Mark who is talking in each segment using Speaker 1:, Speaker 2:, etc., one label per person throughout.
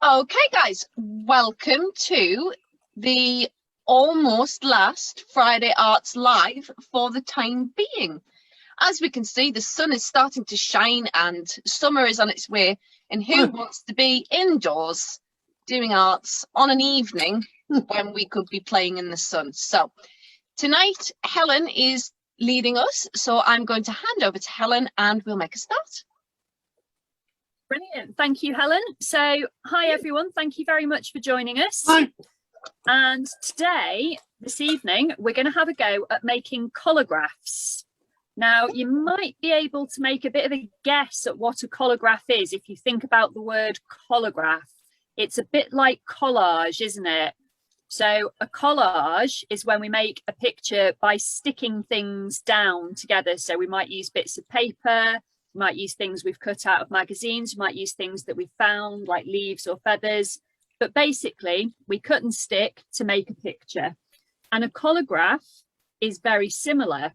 Speaker 1: Okay, guys, welcome to the almost last Friday Arts Live for the time being. As we can see, the sun is starting to shine and summer is on its way. And who wants to be indoors doing arts on an evening when we could be playing in the sun? So tonight, Helen is leading us. So I'm going to hand over to Helen and we'll make a start.
Speaker 2: Brilliant. Thank you, Helen. So, hi, everyone. Thank you very much for joining us.
Speaker 3: Hi.
Speaker 2: And this evening, we're going to have a go at making collagraphs. Now, you might be able to make a bit of a guess at what a collagraph is if you think about the word collagraph. It's a bit like collage, isn't it? So a collage is when we make a picture by sticking things down together. So we might use bits of paper, we might use things we've cut out of magazines, we might use things that we've found like leaves or feathers. But basically, we cut and stick to make a picture. And a collagraph is very similar.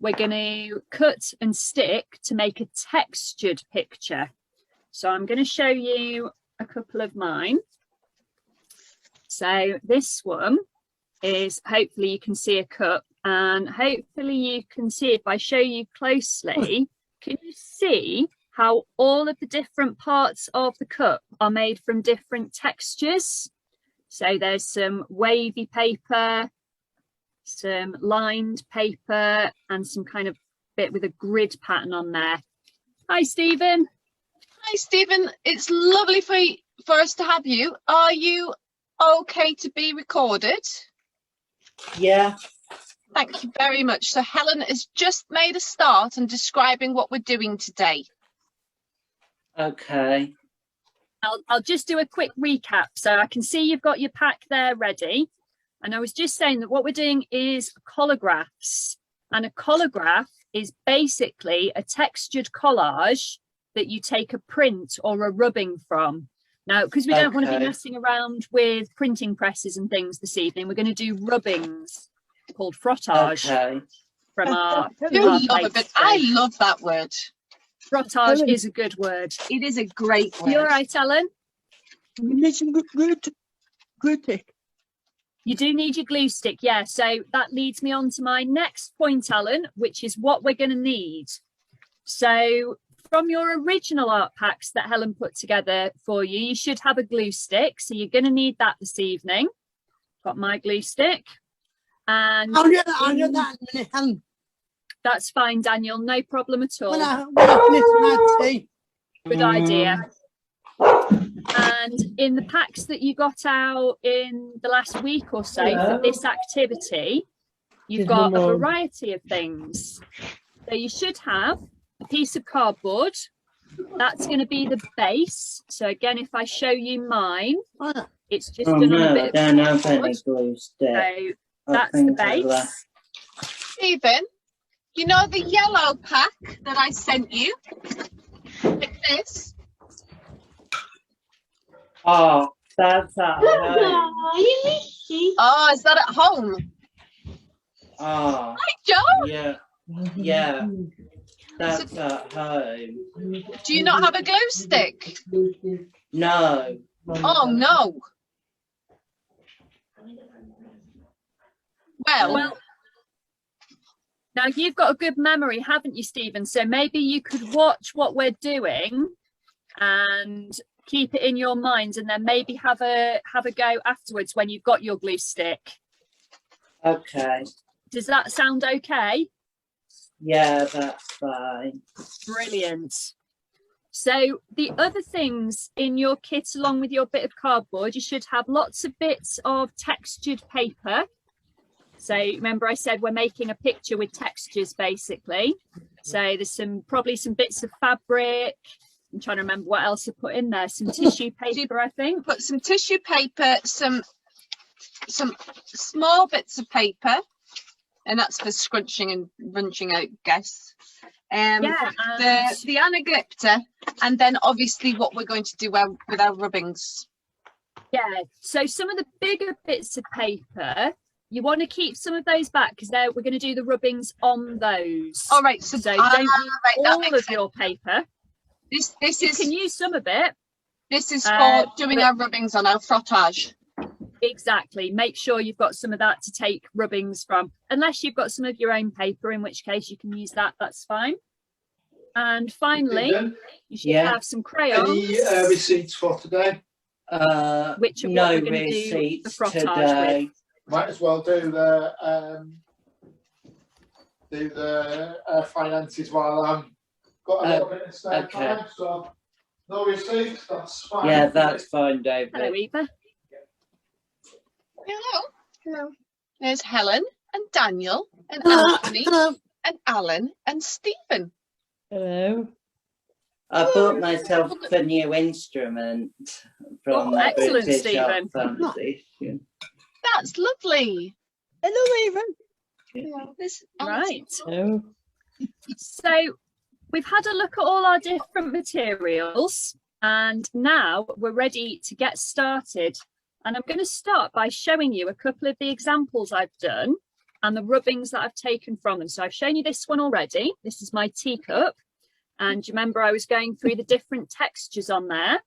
Speaker 2: We're going to cut and stick to make a textured picture. So I'm going to show you a couple of mine. So this one is, hopefully you can see a cup, and hopefully you can see, if I show you closely, can you see how all of the different parts of the cup are made from different textures? So there's some wavy paper, some lined paper, and some kind of bit with a grid pattern on there. Hi, Stephen.
Speaker 1: Hi, Stephen. It's lovely for us to have you. Are you okay to be recorded?
Speaker 3: Yeah.
Speaker 1: Thank you very much. So Helen has just made a start on describing what we're doing today.
Speaker 3: Okay.
Speaker 2: I'll just do a quick recap. So I can see you've got your pack there ready. And I was just saying that what we're doing is collagraphs. And a collagraph is basically a textured collage that you take a print or a rubbing from. Now, because we don't want to be messing around with printing presses and things this evening, we're going to do rubbings called frottage from our plates.
Speaker 1: I love that word.
Speaker 2: Frottage is a good word.
Speaker 1: It is a great word.
Speaker 2: You're right, Ellen?
Speaker 3: Good tick.
Speaker 2: You do need your glue stick, yeah. So that leads me on to my next point, Alan, which is what we're going to need. So from your original art packs that Helen put together for you, you should have a glue stick. So you're going to need that this evening. Got my glue stick. And
Speaker 3: I'll get that in a minute, Helen.
Speaker 2: That's fine, Daniel. No problem at all.
Speaker 3: When I finish my tea.
Speaker 2: Good idea. And in the packs that you got out in the last week or so for this activity, you've got a variety of things. So you should have a piece of cardboard. That's going to be the base. So again, if I show you mine, it's just done on a bit of cardboard. So that's the base.
Speaker 1: Stephen, you know the yellow pack that I sent you? Like this?
Speaker 3: Oh, that's at home.
Speaker 1: Oh, is that at home?
Speaker 3: Oh.
Speaker 1: Hi, Joe.
Speaker 3: Yeah. Yeah. That's at home.
Speaker 1: Do you not have a glue stick?
Speaker 3: No.
Speaker 1: Oh, no. Well,
Speaker 2: now you've got a good memory, haven't you, Stephen? So maybe you could watch what we're doing and keep it in your mind, and then maybe have a go afterwards when you've got your glue stick.
Speaker 3: Okay.
Speaker 2: Does that sound okay?
Speaker 3: Yeah, that's fine.
Speaker 2: Brilliant. So the other things in your kit along with your bit of cardboard, you should have lots of bits of textured paper. So remember I said we're making a picture with textures basically. So there's probably some bits of fabric. I'm trying to remember what else I put in there. Some tissue paper, I think.
Speaker 1: Put some tissue paper, some small bits of paper, and that's for scrunching and wrenching out, guess. The anaglypta, and then obviously what we're going to do with our rubbings.
Speaker 2: Yeah, so some of the bigger bits of paper, you want to keep some of those back because we're going to do the rubbings on those.
Speaker 1: All right, so
Speaker 2: don't use all of your paper.
Speaker 1: This is,
Speaker 2: you can use some of it,
Speaker 1: This is for doing our rubbings on our frottage.
Speaker 2: Exactly. Make sure you've got some of that to take rubbings from, unless you've got some of your own paper, in which case you can use that. That's fine. And finally, you should have some crayons.
Speaker 4: Any receipts for today?
Speaker 2: Which are
Speaker 3: no
Speaker 2: what we're going to do the
Speaker 3: receipts
Speaker 2: frottage
Speaker 3: today.
Speaker 2: with.
Speaker 4: Might as well do the finances while I'm got a little bit of spare time. So no receipts, that's fine.
Speaker 3: Yeah, that's fine, David.
Speaker 2: Hello, Eva.
Speaker 1: Hello. Hello. There's Helen and Daniel and Anthony and Alan and Stephen.
Speaker 3: Hello. I bought myself a new instrument from the
Speaker 2: excellent,
Speaker 3: British
Speaker 2: Stephen.
Speaker 3: Art Foundation.
Speaker 1: That's lovely.
Speaker 5: Hello, Eva.
Speaker 2: Right.
Speaker 3: Hello.
Speaker 2: So we've had a look at all our different materials, and now we're ready to get started. And I'm going to start by showing you a couple of the examples I've done and the rubbings that I've taken from them. So I've shown you this one already. This is my teacup. And you remember I was going through the different textures on there.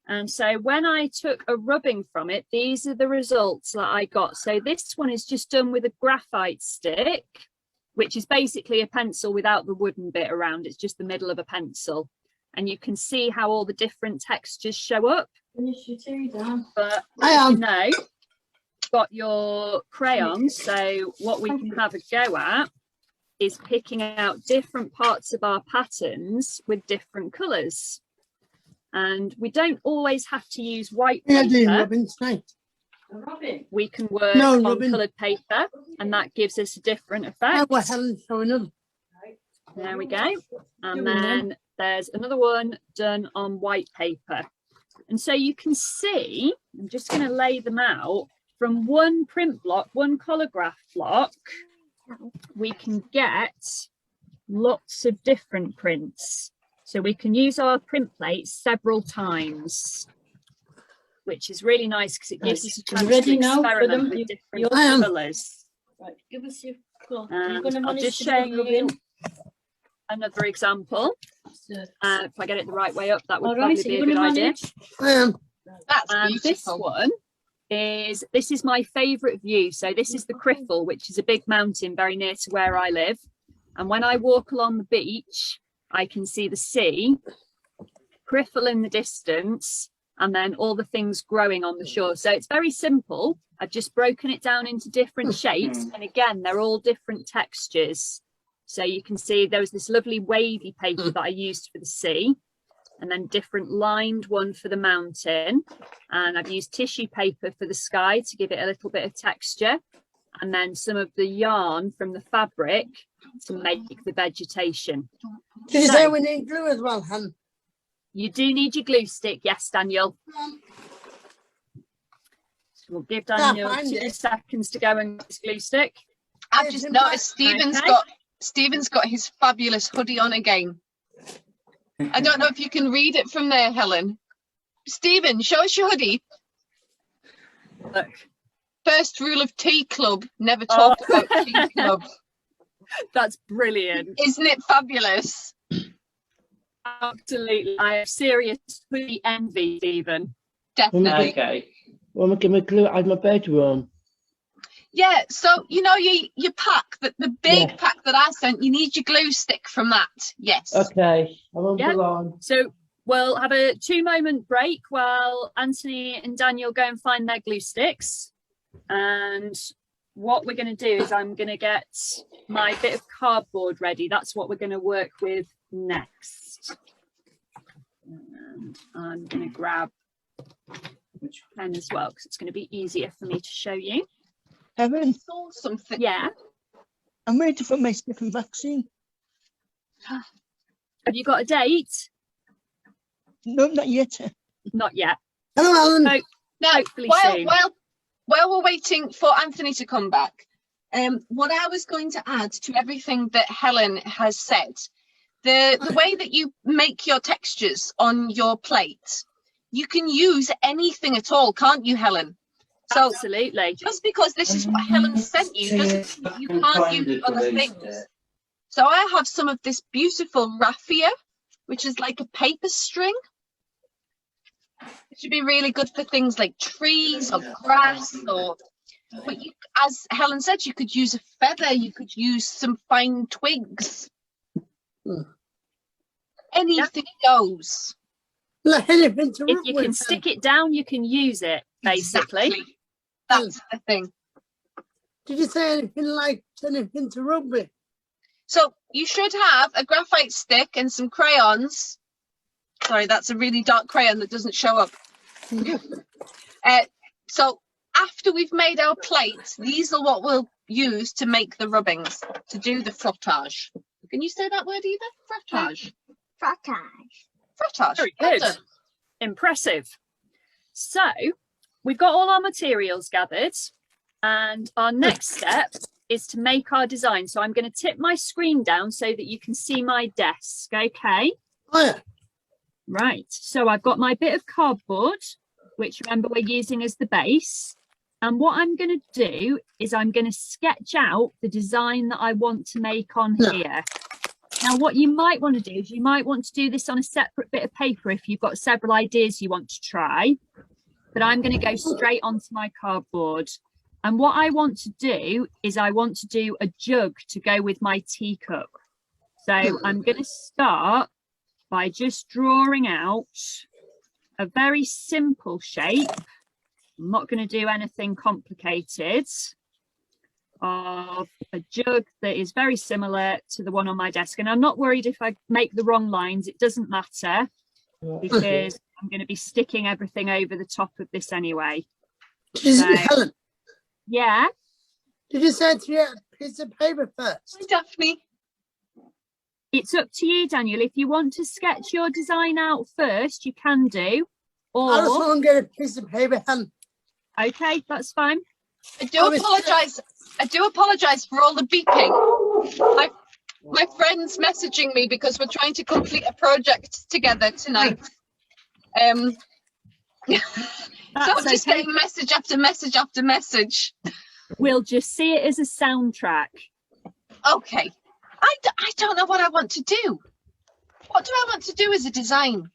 Speaker 2: And so when I took a rubbing from it, these are the results that I got. So this one is just done with a graphite stick, which is basically a pencil without the wooden bit around. It's just the middle of a pencil. And you can see how all the different textures show up. But you know, got your crayons. So what we can have a go at is picking out different parts of our patterns with different colours. And we don't always have to use white paper. We can work on coloured paper, and that gives us a different effect. There we go. And then there's another one done on white paper. And so you can see, I'm just going to lay them out, from one print block, one Collagraph block, we can get lots of different prints. So we can use our print plates several times, which is really nice because it gives us a chance to experiment with different colours.
Speaker 5: Right, give us your cloth.
Speaker 2: I'll just show you another example. If I get it the right way up, that would probably be a good idea.
Speaker 1: That's
Speaker 2: and this one is, this is my favourite view. So this is the Criffle, which is a big mountain very near to where I live. And when I walk along the beach, I can see the sea, Criffle in the distance, and then all the things growing on the shore. So it's very simple. I've just broken it down into different shapes. And again, they're all different textures. So you can see there was this lovely wavy paper that I used for the sea, and then different lined one for the mountain. And I've used tissue paper for the sky to give it a little bit of texture. And then some of the yarn from the fabric to make the vegetation.
Speaker 5: Did you say we need glue as well, Helen?
Speaker 2: You do need your glue stick, yes, Daniel. So we'll give Daniel 2 seconds to go and get his glue stick.
Speaker 1: I've just noticed Stephen's got his fabulous hoodie on again. I don't know if you can read it from there, Helen. Stephen, show us your hoodie.
Speaker 2: Look.
Speaker 1: First rule of Tea Club, never talk about Tea Club.
Speaker 2: That's brilliant.
Speaker 1: Isn't it fabulous?
Speaker 2: Absolutely. I have serious hoodie envy, Stephen.
Speaker 1: Definitely.
Speaker 3: Okay.
Speaker 6: Well, I'm going to glue it out of my bedroom.
Speaker 1: Yeah, so you know your pack, the big pack that I sent, you need your glue stick from that. Yes.
Speaker 6: Okay, I'm on the line.
Speaker 2: So we'll have a 2-moment break while Anthony and Daniel go and find their glue sticks. And what we're going to do is I'm going to get my bit of cardboard ready. That's what we're going to work with next. And I'm going to grab a pen as well because it's going to be easier for me to show you.
Speaker 5: Helen,
Speaker 1: Saw something.
Speaker 2: Yeah.
Speaker 5: I'm waiting for my second vaccine.
Speaker 2: Have you got a date?
Speaker 5: No, not yet.
Speaker 2: Not yet.
Speaker 5: Hello, Helen.
Speaker 2: So,
Speaker 1: Now,
Speaker 2: hopefully soon.
Speaker 1: while we're waiting for Anthony to come back, what I was going to add to everything that Helen has said, the way that you make your textures on your plate, you can use anything at all, can't you, Helen? So
Speaker 2: absolutely.
Speaker 1: Just because this is what Helen sent you doesn't mean you can't use other things. So I have some of this beautiful raffia, which is like a paper string. It should be really good for things like trees or grass, or but you, as Helen said, you could use a feather, you could use some fine twigs. Anything goes.
Speaker 5: Like anything to
Speaker 2: If
Speaker 5: rub
Speaker 2: you
Speaker 5: with,
Speaker 2: can stick it down, you can use it, basically.
Speaker 1: Exactly. That's the thing.
Speaker 5: Did you say anything to rub with?
Speaker 1: So you should have a graphite stick and some crayons. Sorry, that's a really dark crayon that doesn't show up. So after we've made our plates, these are what we'll use to make the rubbings, to do the frottage. Can you say that word either? Frottage. Frottage.
Speaker 2: Very
Speaker 1: Well
Speaker 2: good.
Speaker 1: done.
Speaker 2: Impressive. So we've got all our materials gathered, and our next step is to make our design. So I'm going to tip my screen down so that you can see my desk. Okay.
Speaker 5: Oh, yeah.
Speaker 2: Right. So I've got my bit of cardboard, which remember we're using as the base. And what I'm going to do is I'm going to sketch out the design that I want to make on here. Now, what you might want to do is you might want to do this on a separate bit of paper if you've got several ideas you want to try. But I'm going to go straight onto my cardboard. And what I want to do is I want to do a jug to go with my teacup. So I'm going to start by just drawing out a very simple shape. I'm not going to do anything complicated, of a jug that is very similar to the one on my desk. And I'm not worried if I make the wrong lines, it doesn't matter, because I'm going to be sticking everything over the top of this anyway.
Speaker 5: Helen,
Speaker 2: Yeah.
Speaker 5: did you say to get a piece of paper first?
Speaker 1: Hi, Daphne.
Speaker 2: It's up to you, Daniel. If you want to sketch your design out first, you can do.
Speaker 5: I just
Speaker 2: Or,
Speaker 5: want to get a piece of paper, Helen.
Speaker 2: okay, that's fine.
Speaker 1: I do apologise for all the beeping. My friend's messaging me because we're trying to complete a project together tonight. So I'm just getting message after message after message.
Speaker 2: We'll just see it as a soundtrack.
Speaker 1: Okay. I don't know what I want to do. What do I want to do as a design?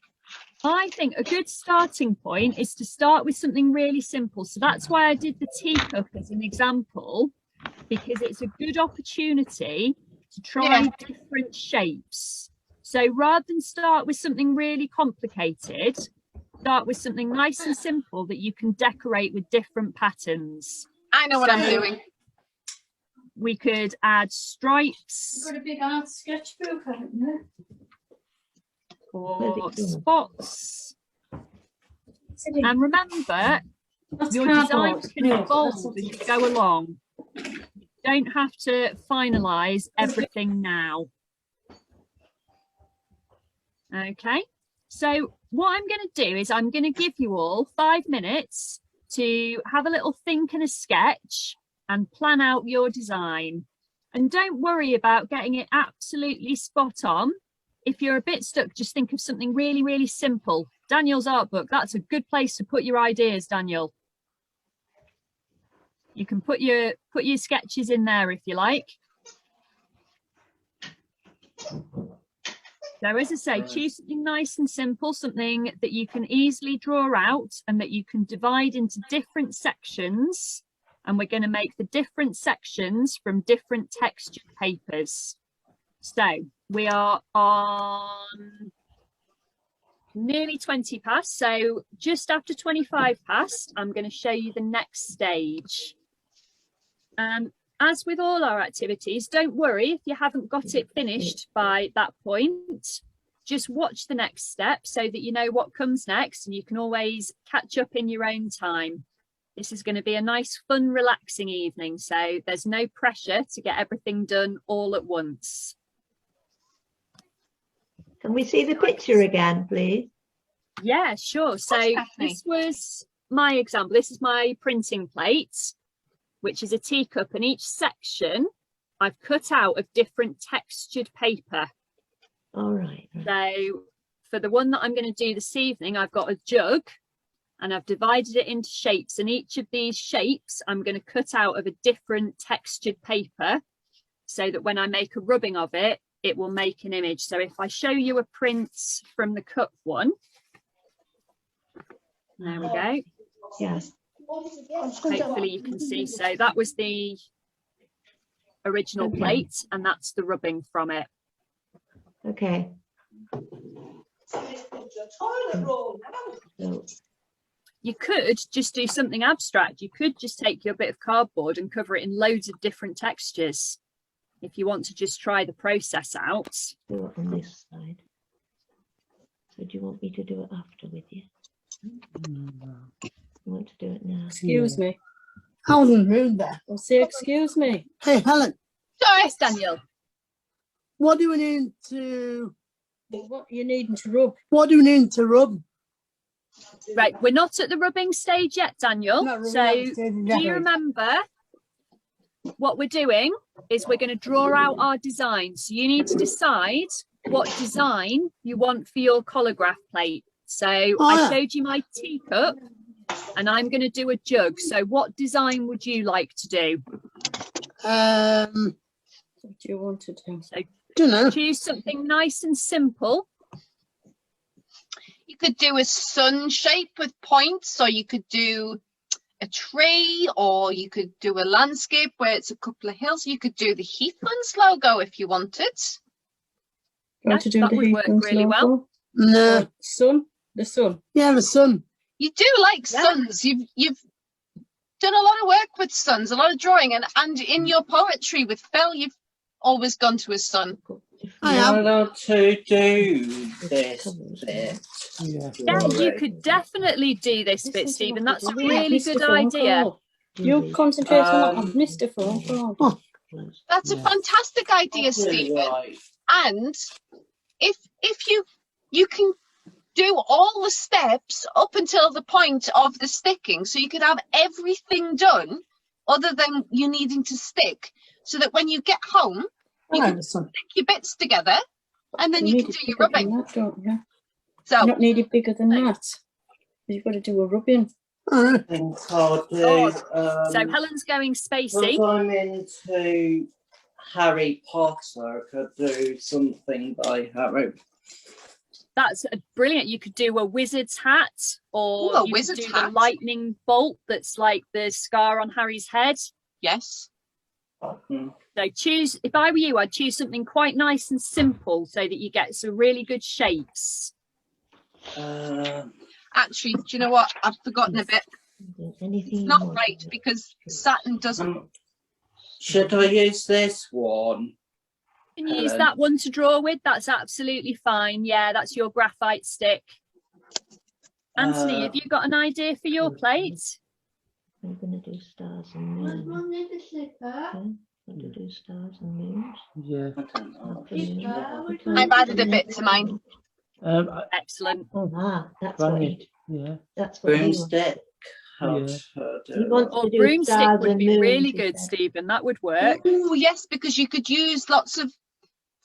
Speaker 2: I think a good starting point is to start with something really simple. So that's why I did the teacup as an example, because it's a good opportunity to try different shapes. So rather than start with something really complicated, start with something nice and simple that you can decorate with different patterns.
Speaker 1: I know what I'm doing.
Speaker 2: We could add stripes.
Speaker 7: Got a big art sketchbook, haven't you?
Speaker 2: Or spots. And remember, your designs can evolve as you go along. You don't have to finalise everything now. Okay, so what I'm going to do is I'm going to give you all 5 minutes to have a little think and a sketch and plan out your design. And don't worry about getting it absolutely spot on. If you're a bit stuck, just think of something really, really simple. Daniel's art book, that's a good place to put your ideas, Daniel. You can put your sketches in there if you like. So as I say, choose something nice and simple, something that you can easily draw out and that you can divide into different sections. And we're going to make the different sections from different textured papers. So we are on nearly 20 past. So just after 25 past, I'm going to show you the next stage. As with all our activities, don't worry if you haven't got it finished by that point. Just watch the next step so that you know what comes next, and you can always catch up in your own time. This is going to be a nice, fun, relaxing evening, so there's no pressure to get everything done all at once.
Speaker 8: Can we see the picture again, please?
Speaker 2: Yeah, sure. So this was my example. This is my printing plate, which is a teacup, and each section I've cut out of different textured paper.
Speaker 8: All right.
Speaker 2: So for the one that I'm going to do this evening, I've got a jug and I've divided it into shapes, and each of these shapes I'm going to cut out of a different textured paper so that when I make a rubbing of it, it will make an image. So if I show you a print from the cup one, There we go.
Speaker 8: Yeah.
Speaker 2: Hopefully you can see. So that was the original
Speaker 8: Okay.
Speaker 2: plate, and that's the rubbing from it.
Speaker 8: Okay. So,
Speaker 2: You could just do something abstract. You could just take your bit of cardboard and cover it in loads of different textures if you want to just try the process out.
Speaker 8: do it on this side. So do you want me to do it after with you? You want to do it now?
Speaker 7: Excuse me.
Speaker 5: I wasn't rude there.
Speaker 7: I'll say excuse me.
Speaker 5: Hey, Helen,
Speaker 1: Sorry.
Speaker 2: Yes, Daniel.
Speaker 5: what do we need to,
Speaker 7: What you needing to rub?
Speaker 5: what do we need to rub?
Speaker 2: Right, we're not at the rubbing stage yet, Daniel.
Speaker 5: Not rubbing
Speaker 2: So
Speaker 5: out the stage
Speaker 2: do
Speaker 5: yet.
Speaker 2: you remember what we're doing is we're going to draw out our design. So you need to decide what design you want for your Collagraph plate. So I
Speaker 5: yeah.
Speaker 2: showed you my teacup and I'm going to do a jug. So what design would you like to do?
Speaker 7: What do you want to do?
Speaker 2: So
Speaker 5: Don't know.
Speaker 2: choose something nice and simple.
Speaker 1: You could do a sun shape with points, or you could do a tree, or you could do a landscape where it's a couple of hills. You could do the Heathlands logo if you wanted.
Speaker 7: You want to do
Speaker 2: that
Speaker 7: the
Speaker 2: would work
Speaker 7: Heathlands
Speaker 2: really well.
Speaker 7: logo?
Speaker 5: No.
Speaker 7: Or sun? The sun.
Speaker 5: Yeah, the sun.
Speaker 1: You do like
Speaker 2: Yeah.
Speaker 1: suns. You've done a lot of work with suns, a lot of drawing, and in your poetry with Phil, you've always gone to a sun.
Speaker 5: I
Speaker 3: Am I
Speaker 5: am.
Speaker 3: allowed to do this bit?
Speaker 6: Yeah.
Speaker 2: Yeah, you could definitely do this bit, Stephen. That's a really
Speaker 7: Missed
Speaker 2: good
Speaker 7: a phone
Speaker 2: idea.
Speaker 7: call. You concentrate on that. I've
Speaker 3: Um,
Speaker 7: missed a phone call.
Speaker 1: That's a
Speaker 6: Yeah.
Speaker 1: fantastic idea, Stephen.
Speaker 3: Right.
Speaker 1: And if you can do all the steps up until the point of the sticking, so you could have everything done other than you needing to stick, so that when you get home
Speaker 5: I
Speaker 1: you
Speaker 5: like
Speaker 1: can
Speaker 5: the sun.
Speaker 1: stick your bits together and then you
Speaker 7: need
Speaker 1: can
Speaker 7: it
Speaker 1: do your
Speaker 7: bigger than
Speaker 1: rubbing.
Speaker 7: that, don't you?
Speaker 1: So
Speaker 7: You not need it bigger than
Speaker 2: No.
Speaker 7: that. You've got to do a rubbing.
Speaker 3: I think I'll do.
Speaker 2: Oh, so Helen's going spacey.
Speaker 3: Because I'm into Harry Potter, I could do something by Harry.
Speaker 2: That's brilliant. You could do a wizard's hat, or
Speaker 1: Ooh, a
Speaker 2: you
Speaker 1: wizard's
Speaker 2: could do
Speaker 1: hat.
Speaker 2: the lightning bolt that's like the scar on Harry's head.
Speaker 1: yes,
Speaker 2: So choose, if I were you, I'd choose something quite nice and simple so that you get some really good shapes.
Speaker 1: actually, do you know what? I've forgotten a bit.
Speaker 8: Anything
Speaker 1: It's not right because Saturn doesn't.
Speaker 3: Should I use this one?
Speaker 2: You can use
Speaker 3: Helen?
Speaker 2: that one to draw with. That's absolutely fine. Yeah, that's your graphite stick. Anthony, have you got an idea for your plate?
Speaker 8: I'm going to do stars and moons. I'm going to do stars and moons.
Speaker 6: Yeah.
Speaker 3: I don't know.
Speaker 1: I've added a bit to mine.
Speaker 2: Excellent.
Speaker 8: That's what
Speaker 6: Granite.
Speaker 8: he,
Speaker 6: Yeah.
Speaker 8: that's what he wants.
Speaker 3: Broomstick. How
Speaker 6: Yeah.
Speaker 3: to do
Speaker 8: He wants
Speaker 2: Or
Speaker 8: to do
Speaker 2: broomstick
Speaker 8: stars
Speaker 2: would
Speaker 8: and
Speaker 2: be
Speaker 8: moons,
Speaker 2: really
Speaker 8: he
Speaker 2: good,
Speaker 8: said.
Speaker 2: Stephen. That would work.
Speaker 1: Oh yes, because you could use lots of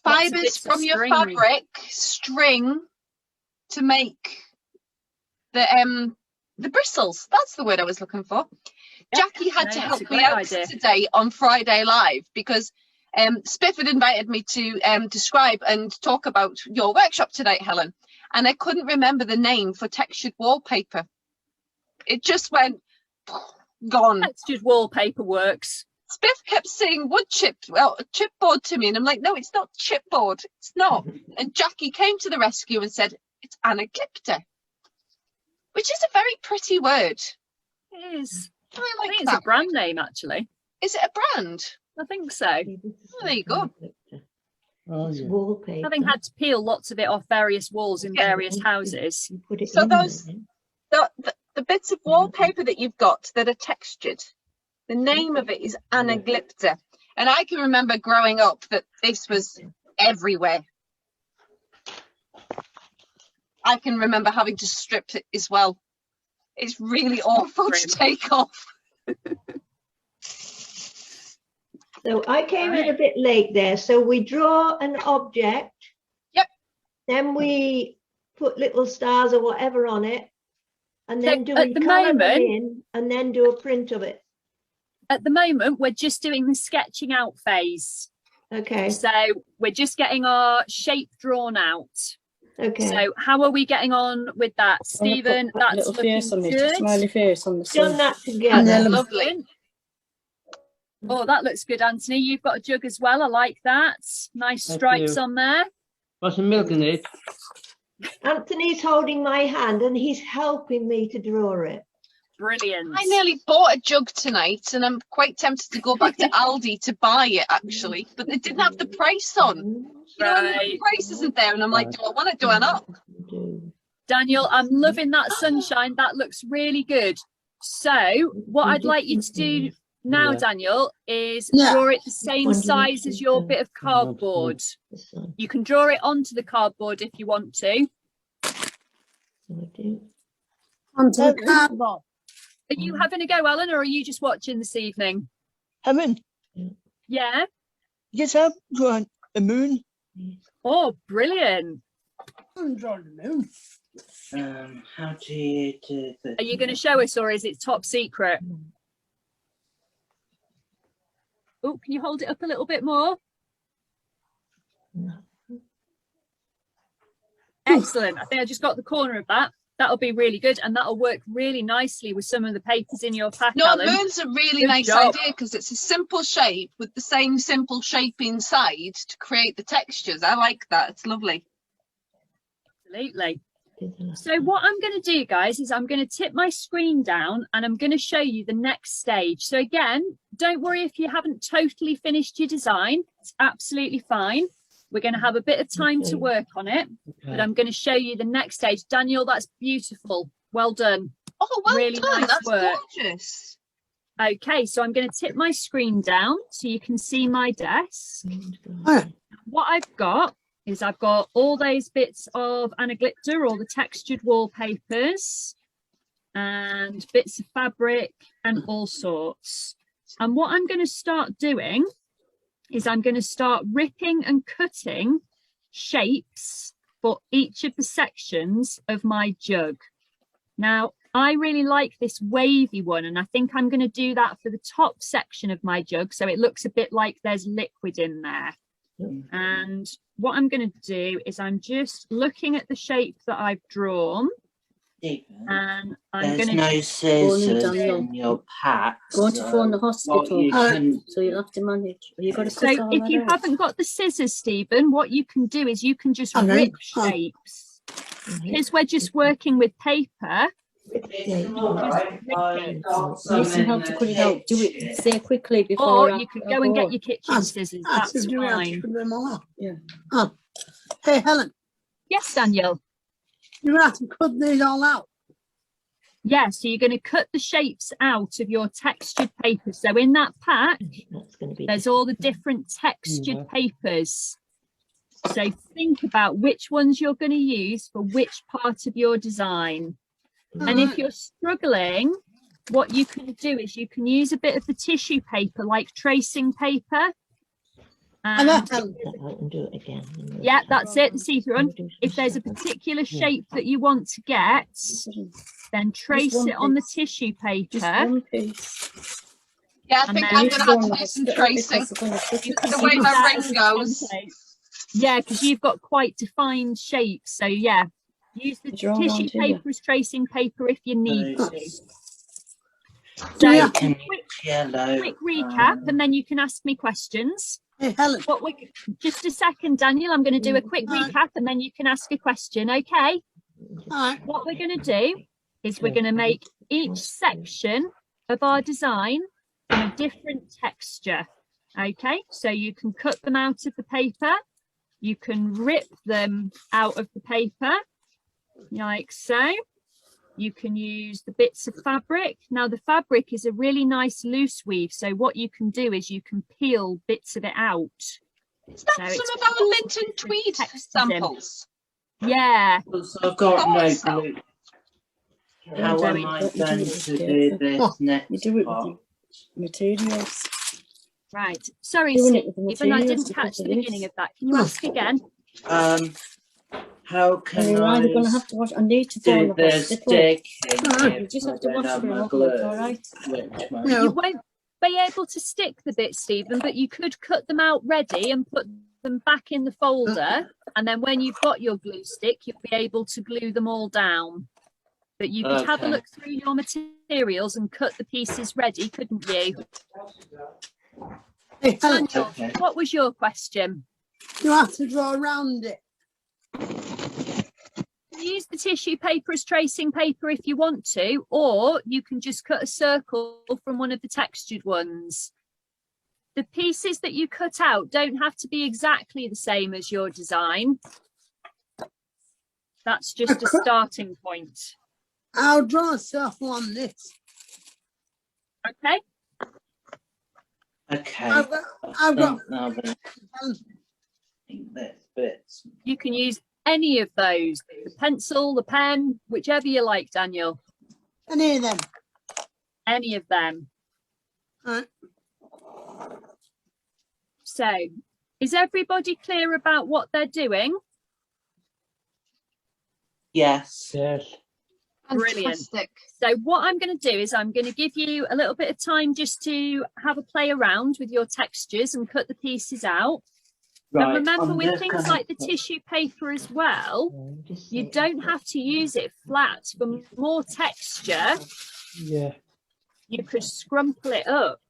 Speaker 2: Lots of
Speaker 1: fibers
Speaker 2: bits of
Speaker 1: from your
Speaker 2: string.
Speaker 1: fabric, string, to make the bristles. That's the word I was looking for.
Speaker 2: Yep.
Speaker 1: Jackie had
Speaker 2: No,
Speaker 1: to
Speaker 2: that's a
Speaker 1: help me
Speaker 2: great
Speaker 1: out
Speaker 2: idea.
Speaker 1: today on Friday Live because Spiff had invited me to describe and talk about your workshop tonight, Helen, and I couldn't remember the name for textured wallpaper. It just went gone.
Speaker 2: Textured wallpaper works.
Speaker 1: Spiff kept saying wood chip, well, chipboard to me, and I'm like, no, it's not chipboard. It's not. And Jackie came to the rescue and said, it's anaglypta, which is a very pretty word.
Speaker 2: It is.
Speaker 1: I
Speaker 2: I
Speaker 1: like
Speaker 2: think it's
Speaker 1: that.
Speaker 2: a brand name, actually.
Speaker 1: Is it a brand?
Speaker 2: I think so.
Speaker 8: See, this is
Speaker 1: Oh, there you go.
Speaker 6: Oh,
Speaker 8: It's
Speaker 6: yeah.
Speaker 8: wallpaper.
Speaker 2: Having had to peel lots of it off various walls in
Speaker 1: Yeah.
Speaker 2: various houses.
Speaker 8: You put it
Speaker 1: So
Speaker 8: in
Speaker 1: those-
Speaker 8: there.
Speaker 1: The bits of wallpaper that you've got that are textured, the name of it is anaglypta. And I can remember growing up that this was everywhere. I can remember having to strip it as well. It's really awful to take off.
Speaker 8: So I came in a bit late there. So we draw an object.
Speaker 1: Yep.
Speaker 8: Then we put little stars or whatever on it. And then do
Speaker 2: at
Speaker 8: we
Speaker 2: the
Speaker 8: colour them
Speaker 2: moment-
Speaker 8: in and then do a print of it?
Speaker 2: At the moment, we're just doing the sketching out phase.
Speaker 8: Okay.
Speaker 2: So we're just getting our shape drawn out.
Speaker 8: Okay.
Speaker 2: So how are we getting on with that, Stephen? That's
Speaker 7: little
Speaker 2: looking
Speaker 7: face on it,
Speaker 2: good.
Speaker 7: smiley face on the
Speaker 8: Done
Speaker 7: sun.
Speaker 8: that together.
Speaker 1: Lovely.
Speaker 2: Oh, that looks good, Anthony. You've got a jug as well. I like that. Nice
Speaker 6: Thank
Speaker 2: stripes
Speaker 6: you.
Speaker 2: on there.
Speaker 6: Got some milk in it.
Speaker 8: Anthony's holding my hand and he's helping me to draw it.
Speaker 2: Brilliant.
Speaker 1: I nearly bought a jug tonight, and I'm quite tempted to go back to Aldi to buy it actually, but they didn't have the price on. You know, when the price isn't there, and I'm like, do I want to do or not?
Speaker 2: Daniel, I'm loving that sunshine. That looks really good. So what I'd like you to do now,
Speaker 6: Yeah.
Speaker 2: Daniel, is
Speaker 5: Yeah.
Speaker 2: draw it the same size as your bit of cardboard. You can draw it onto the cardboard if you want to.
Speaker 5: Onto the cardboard.
Speaker 2: Are you having a go, Alan, or are you just watching this evening?
Speaker 9: Helen,
Speaker 2: Yeah.
Speaker 9: just have drawn a moon.
Speaker 2: Oh, brilliant.
Speaker 5: I'm drawing the moon.
Speaker 3: How do you do the?
Speaker 2: Are you going to show us, or is it top secret? Oh, can you hold it up a little bit more? Excellent. I think I just got the corner of that. That'll be really good, and that'll work really nicely with some of the papers in your pack,
Speaker 1: No,
Speaker 2: Alan.
Speaker 1: moon's a really
Speaker 2: Good
Speaker 1: nice
Speaker 2: job.
Speaker 1: idea because it's a simple shape with the same simple shape inside to create the textures. I like that. It's lovely.
Speaker 2: Absolutely. So what I'm going to do, guys, is I'm going to tip my screen down and I'm going to show you the next stage. So again, don't worry if you haven't totally finished your design. It's absolutely fine. We're going to have a bit of time to work on it, but I'm going to show you the next stage. Daniel, that's beautiful. Well done.
Speaker 1: Oh, well
Speaker 2: Really
Speaker 1: done.
Speaker 2: nice
Speaker 1: That's
Speaker 2: work.
Speaker 1: gorgeous.
Speaker 2: Okay, so I'm going to tip my screen down so you can see my desk. What I've got is I've got all those bits of anaglitter, all the textured wallpapers and bits of fabric and all sorts. And what I'm going to start doing is I'm going to start ripping and cutting shapes for each of the sections of my jug. Now, I really like this wavy one, and I think I'm going to do that for the top section of my jug, so it looks a bit like there's liquid in there. And what I'm going to do is I'm just looking at the shape that I've drawn, and I'm
Speaker 3: There's
Speaker 2: going
Speaker 3: no
Speaker 2: to
Speaker 3: scissors
Speaker 7: Daniel.
Speaker 3: in your pack.
Speaker 7: Go to phone the
Speaker 3: what
Speaker 7: hospital.
Speaker 3: you can-
Speaker 7: So you'll have to manage. You've got to
Speaker 2: So
Speaker 7: cut all
Speaker 2: if
Speaker 7: that
Speaker 2: you
Speaker 7: out.
Speaker 2: haven't got the scissors, Stephen, what you can do is you can just
Speaker 5: Hello.
Speaker 2: rip
Speaker 5: Hi.
Speaker 2: shapes. Because we're just working with paper,
Speaker 7: Listen how to cut it out. Do it. Say quickly before.
Speaker 2: or
Speaker 7: I-
Speaker 2: you could
Speaker 7: I
Speaker 2: go and
Speaker 7: go.
Speaker 2: get your kitchen scissors.
Speaker 5: I
Speaker 2: That's
Speaker 5: said, do we have to
Speaker 2: fine.
Speaker 5: cut them all out?
Speaker 7: Yeah.
Speaker 5: Oh. Hey, Helen,
Speaker 2: Yes, Daniel.
Speaker 5: you have to cut these all out.
Speaker 2: Yeah, so you're going to cut the shapes out of your textured paper. So in that pack, there's all the different textured papers. So think about which ones you're going to use for which part of your design. And if you're struggling, what you can do is you can use a bit of the tissue paper, like tracing paper.
Speaker 5: And
Speaker 2: And
Speaker 8: do it again.
Speaker 2: yeah, that's it, the see-through one. If there's a particular shape that you want to get, then trace
Speaker 7: one
Speaker 2: it on the
Speaker 7: piece.
Speaker 2: tissue
Speaker 7: Just
Speaker 2: paper.
Speaker 7: one piece.
Speaker 1: Yeah, I
Speaker 2: And
Speaker 1: think
Speaker 2: then
Speaker 1: I'm
Speaker 2: you
Speaker 1: going to have to do some tracing. The way
Speaker 2: use
Speaker 1: my
Speaker 2: that
Speaker 1: ring
Speaker 2: as a
Speaker 1: goes.
Speaker 2: template. Yeah, because you've got quite defined shapes. So yeah, use the
Speaker 7: Draw one,
Speaker 2: tissue
Speaker 7: do you?
Speaker 2: paper as tracing paper if you need to.
Speaker 5: Do we
Speaker 2: So
Speaker 5: have
Speaker 3: Can
Speaker 2: quick,
Speaker 3: yellow.
Speaker 2: quick recap, and then you can ask me questions.
Speaker 5: Hey, Helen,
Speaker 2: What we just a second, Daniel. I'm going to do a quick
Speaker 5: Alright.
Speaker 2: recap, and then you can ask a question. Okay.
Speaker 5: all right.
Speaker 2: What we're going to do is we're going to make each section of our design from a different texture. Okay, so you can cut them out of the paper, you can rip them out of the paper like so. You can use the bits of fabric. Now the fabric is a really nice loose weave, so what you can do is you can peel bits of it out.
Speaker 1: Is that
Speaker 2: So
Speaker 1: some
Speaker 2: it's
Speaker 1: of our lint and tweed
Speaker 2: textures in.
Speaker 1: samples?
Speaker 2: Yeah,
Speaker 3: So I've got no
Speaker 1: Thought so.
Speaker 3: glue. How
Speaker 2: Don't
Speaker 3: am
Speaker 2: do
Speaker 3: I
Speaker 7: it.
Speaker 3: going
Speaker 7: Don't
Speaker 3: to
Speaker 7: do
Speaker 3: do
Speaker 7: it.
Speaker 3: this
Speaker 5: Oh,
Speaker 3: next
Speaker 7: You do it
Speaker 3: part?
Speaker 7: with the materials.
Speaker 2: right. Sorry,
Speaker 7: Doing it with the
Speaker 2: Stephen, I
Speaker 7: materials
Speaker 2: didn't catch
Speaker 7: because
Speaker 2: the
Speaker 7: of
Speaker 2: beginning
Speaker 7: this.
Speaker 2: of that. Can you ask again?
Speaker 3: How
Speaker 7: And
Speaker 3: can
Speaker 7: you're
Speaker 3: I
Speaker 7: either going to have to wash. I need to phone
Speaker 3: do
Speaker 7: the
Speaker 3: the
Speaker 7: hospital.
Speaker 3: sticking
Speaker 7: You
Speaker 3: if
Speaker 7: just
Speaker 3: I
Speaker 7: have to
Speaker 3: don't
Speaker 7: wash
Speaker 3: have
Speaker 7: them
Speaker 3: my
Speaker 7: off,
Speaker 3: glue?
Speaker 7: all right?
Speaker 3: Which one?
Speaker 5: No.
Speaker 2: You won't be able to stick the bits, Stephen, but you could cut them out ready and put them back in the folder, and then when you've got your glue stick, you'll be able to glue them all down. But you could have a look through your materials and cut the pieces ready, couldn't you?
Speaker 5: Hey, Helen,
Speaker 2: Daniel, what was your question?
Speaker 5: you have to draw around it.
Speaker 2: Use the tissue paper as tracing paper if you want to, or you can just cut a circle from one of the textured ones. The pieces that you cut out don't have to be exactly the same as your design. That's just a starting point.
Speaker 5: I'll draw a circle on this.
Speaker 2: Okay.
Speaker 3: Okay.
Speaker 5: I've got
Speaker 3: bits.
Speaker 2: You can use any of those, the pencil, the pen, whichever you like, Daniel.
Speaker 5: any of them.
Speaker 2: Any of them.
Speaker 5: Right.
Speaker 2: So, is everybody clear about what they're doing?
Speaker 3: Yes.
Speaker 6: Yes.
Speaker 2: Brilliant.
Speaker 1: Fantastic.
Speaker 2: So what I'm going to do is I'm going to give you a little bit of time just to have a play around with your textures and cut the pieces out.
Speaker 3: Right.
Speaker 2: And remember,
Speaker 3: I'm
Speaker 2: with
Speaker 3: just
Speaker 2: things
Speaker 3: gonna
Speaker 2: like the tissue paper as well, you don't have to use it flat. For more texture,
Speaker 6: Yeah.
Speaker 2: you could scrumple it up.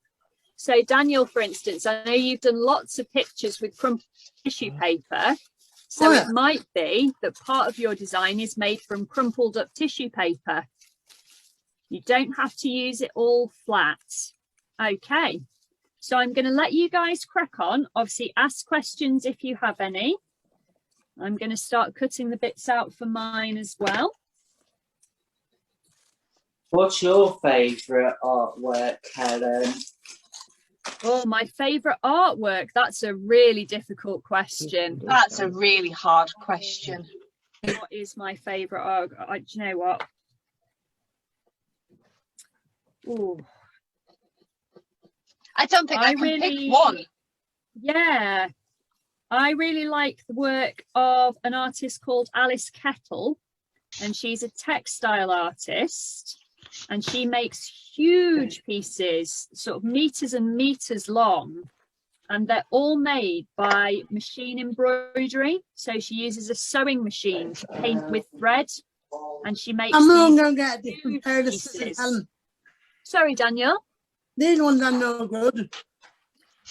Speaker 2: So Daniel, for instance, I know you've done lots of pictures with crumpled tissue paper. So it might be that part of your design is made from crumpled up tissue paper. You don't have to use it all flat. Okay, so I'm going to let you guys crack on. Obviously, ask questions if you have any. I'm going to start cutting the bits out for mine as well.
Speaker 3: What's your favourite artwork, Helen?
Speaker 2: Oh, my favourite artwork. That's a really difficult question.
Speaker 1: That's a really hard question.
Speaker 2: What is my favourite art? Do you know what? Ooh.
Speaker 1: I don't think I can pick one.
Speaker 2: Yeah, I really like the work of an artist called Alice Kettle, and she's a textile artist, and she makes huge pieces, sort of meters and meters long, and they're all made by machine embroidery. So she uses a sewing machine to paint with thread, and she makes
Speaker 5: I'm not
Speaker 2: these
Speaker 5: going to get a different pair of
Speaker 2: pieces.
Speaker 5: scissors, Helen.
Speaker 2: Sorry, Daniel.
Speaker 5: These ones are no good.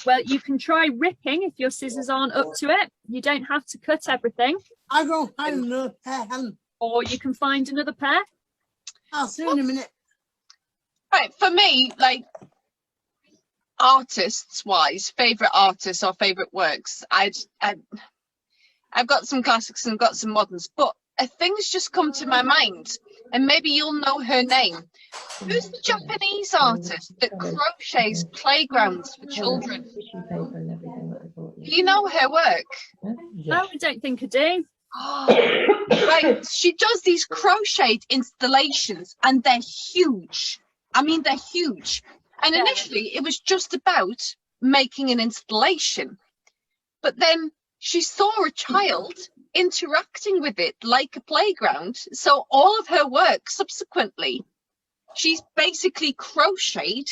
Speaker 2: Well, you can try ripping if your scissors aren't up to it. You don't have to cut everything.
Speaker 5: I'll go find another pair, Helen.
Speaker 2: Or you can find another pair.
Speaker 5: I'll see you in a minute.
Speaker 1: Right, for me, like artists wise, favourite artists or favourite works, I've got some classics and got some moderns, but a thing's just come to my mind, and maybe you'll know her name. Who's the Japanese artist that crochets playgrounds for children? Do you know her work?
Speaker 2: No, I don't think I do.
Speaker 1: Right, she does these crocheted installations, and they're huge. I mean, they're huge. And initially, it was just about making an installation, but then she saw a child interacting with it like a playground. So all of her work subsequently, she's basically crocheted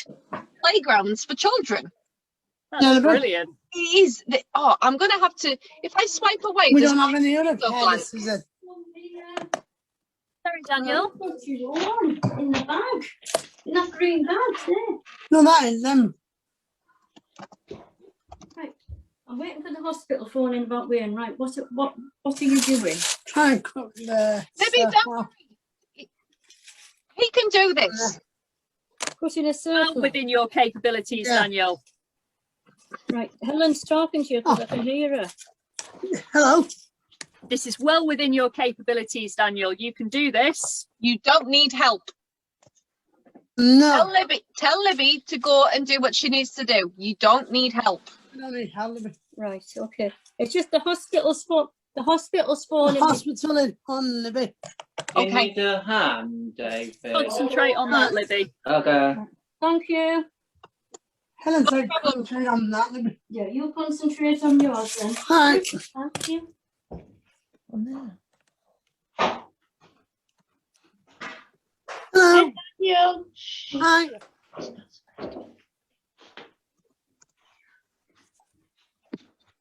Speaker 1: playgrounds for children.
Speaker 2: That's brilliant.
Speaker 1: It is. I'm going to have to, if I swipe away.
Speaker 5: We
Speaker 1: there's
Speaker 5: don't have any other
Speaker 1: so
Speaker 5: pair
Speaker 1: blank.
Speaker 5: of scissors.
Speaker 2: Sorry, Daniel.
Speaker 8: In the bag. In that green bag there.
Speaker 5: No, that is them.
Speaker 8: Right. I'm waiting for the hospital phone in about Wayne. Right. What are you doing?
Speaker 5: Try and cut the
Speaker 1: Maybe
Speaker 5: circle
Speaker 1: don't
Speaker 5: off.
Speaker 1: worry. He can do this.
Speaker 8: Cutting a
Speaker 2: Well
Speaker 8: circle.
Speaker 2: within your capabilities,
Speaker 5: Yeah.
Speaker 2: Daniel.
Speaker 8: Right. Helen's talking to you because I can hear her.
Speaker 5: Hello.
Speaker 2: This is well within your capabilities, Daniel. You can do this.
Speaker 1: You don't need help.
Speaker 5: No.
Speaker 1: Tell Libby to go and do what she needs to do. You don't need help.
Speaker 5: I don't need help.
Speaker 8: Right. Okay. It's just the hospital's phone. The hospital's
Speaker 5: The
Speaker 8: phone.
Speaker 5: hospital is on Libby.
Speaker 3: You
Speaker 1: Okay.
Speaker 3: need a hand, David.
Speaker 2: Concentrate on that, Libby.
Speaker 3: Okay.
Speaker 8: Thank you.
Speaker 5: Helen said concentrate on that, Libby.
Speaker 8: Yeah, you concentrate on yours then.
Speaker 5: Hi.
Speaker 8: Thank you.
Speaker 5: Hello.
Speaker 8: Yeah.
Speaker 5: Hi.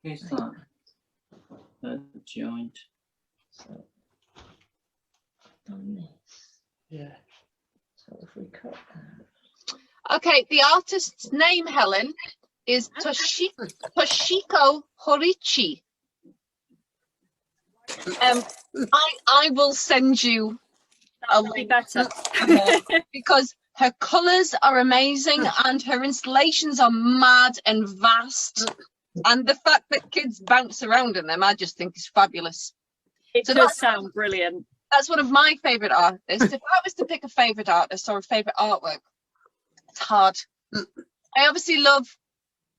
Speaker 3: Who's that? joint.
Speaker 8: So on this.
Speaker 4: Yeah.
Speaker 8: So if we cut that.
Speaker 1: Okay, the artist's name, Helen, is Toshiko Horichi. I will send you a
Speaker 2: That'd be
Speaker 1: link
Speaker 2: better.
Speaker 1: because her colours are amazing and her installations are mad and vast. And the fact that kids bounce around in them, I just think is fabulous.
Speaker 2: It
Speaker 1: So
Speaker 2: does sound brilliant.
Speaker 1: That's one of my favourite artists. If I was to pick a favourite artist or a favourite artwork, it's hard. I obviously love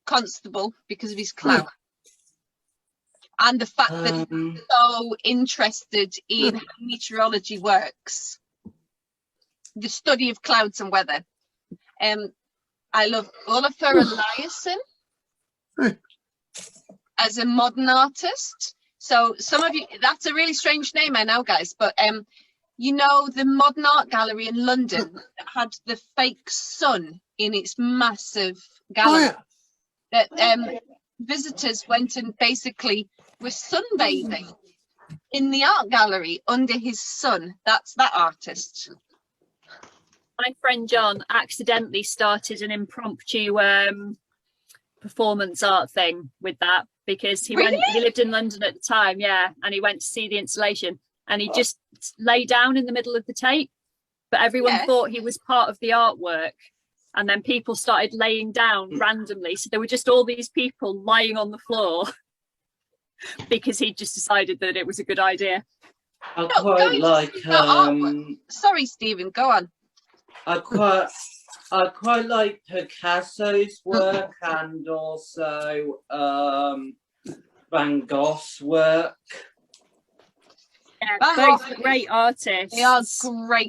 Speaker 1: Constable because of his clout. And the fact that he's so interested in how meteorology works. The study of clouds and weather. I love Olafur Eliasson as a modern artist. So some of you, that's a really strange name, I know, guys, but you know the Modern Art Gallery in London that had the fake sun in its massive gallery. That visitors went and basically were sunbathing in the art gallery under his sun. That's that artist.
Speaker 2: My friend John accidentally started an impromptu performance art thing with that because he lived in London at the time, and he went to see the installation and he just lay down in the middle of the tape, but everyone thought he was part of the artwork, and then people started laying down randomly, so there were just all these people lying on the floor because he just decided that it was a good idea.
Speaker 3: I quite like
Speaker 1: sorry, Stephen, go on.
Speaker 3: I quite like Picasso's work and also Van Gogh's work.
Speaker 2: Yeah, both great artists.
Speaker 1: They are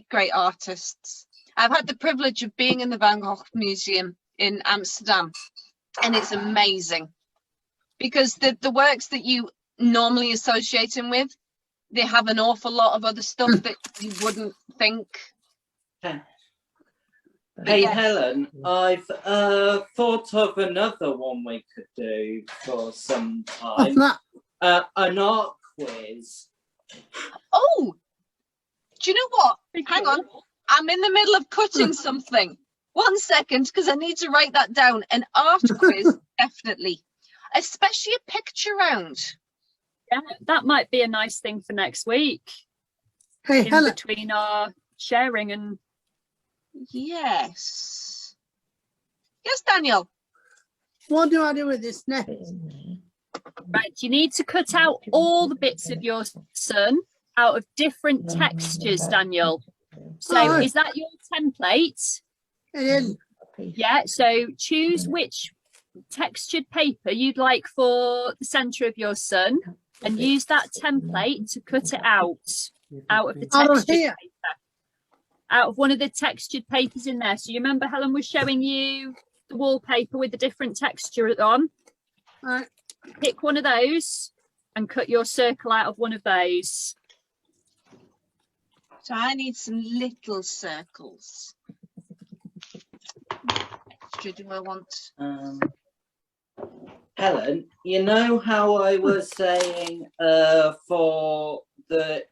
Speaker 1: great artists. I've had the privilege of being in the Van Gogh Museum in Amsterdam, and it's amazing because the works that you normally associate him with, they have an awful lot of other stuff that you wouldn't think.
Speaker 3: Hey, Helen, I've thought of another one we could do for some time. An art quiz.
Speaker 1: Oh, do you know what? Hang on. I'm in the middle of cutting something. 1 second, because I need to write that down. An art quiz, definitely. Especially a picture round.
Speaker 2: Yeah, that might be a nice thing for next week.
Speaker 5: Hey,
Speaker 2: in
Speaker 5: Helen.
Speaker 2: Between our sharing and...
Speaker 1: Yes. Yes, Daniel.
Speaker 5: What do I do with this next?
Speaker 2: Right, you need to cut out all the bits of your sun out of different textures, Daniel. So is that your template?
Speaker 5: It is.
Speaker 2: Yeah, so choose which textured paper you'd like for the centre of your sun and use that template to cut it out of the textured paper. Out of one of the textured papers in there. So you remember Helen was showing you the wallpaper with the different texture on?
Speaker 5: Right.
Speaker 2: Pick one of those and cut your circle out of one of those.
Speaker 1: So I need some little circles. What do I want?
Speaker 3: Helen, you know how I was saying for the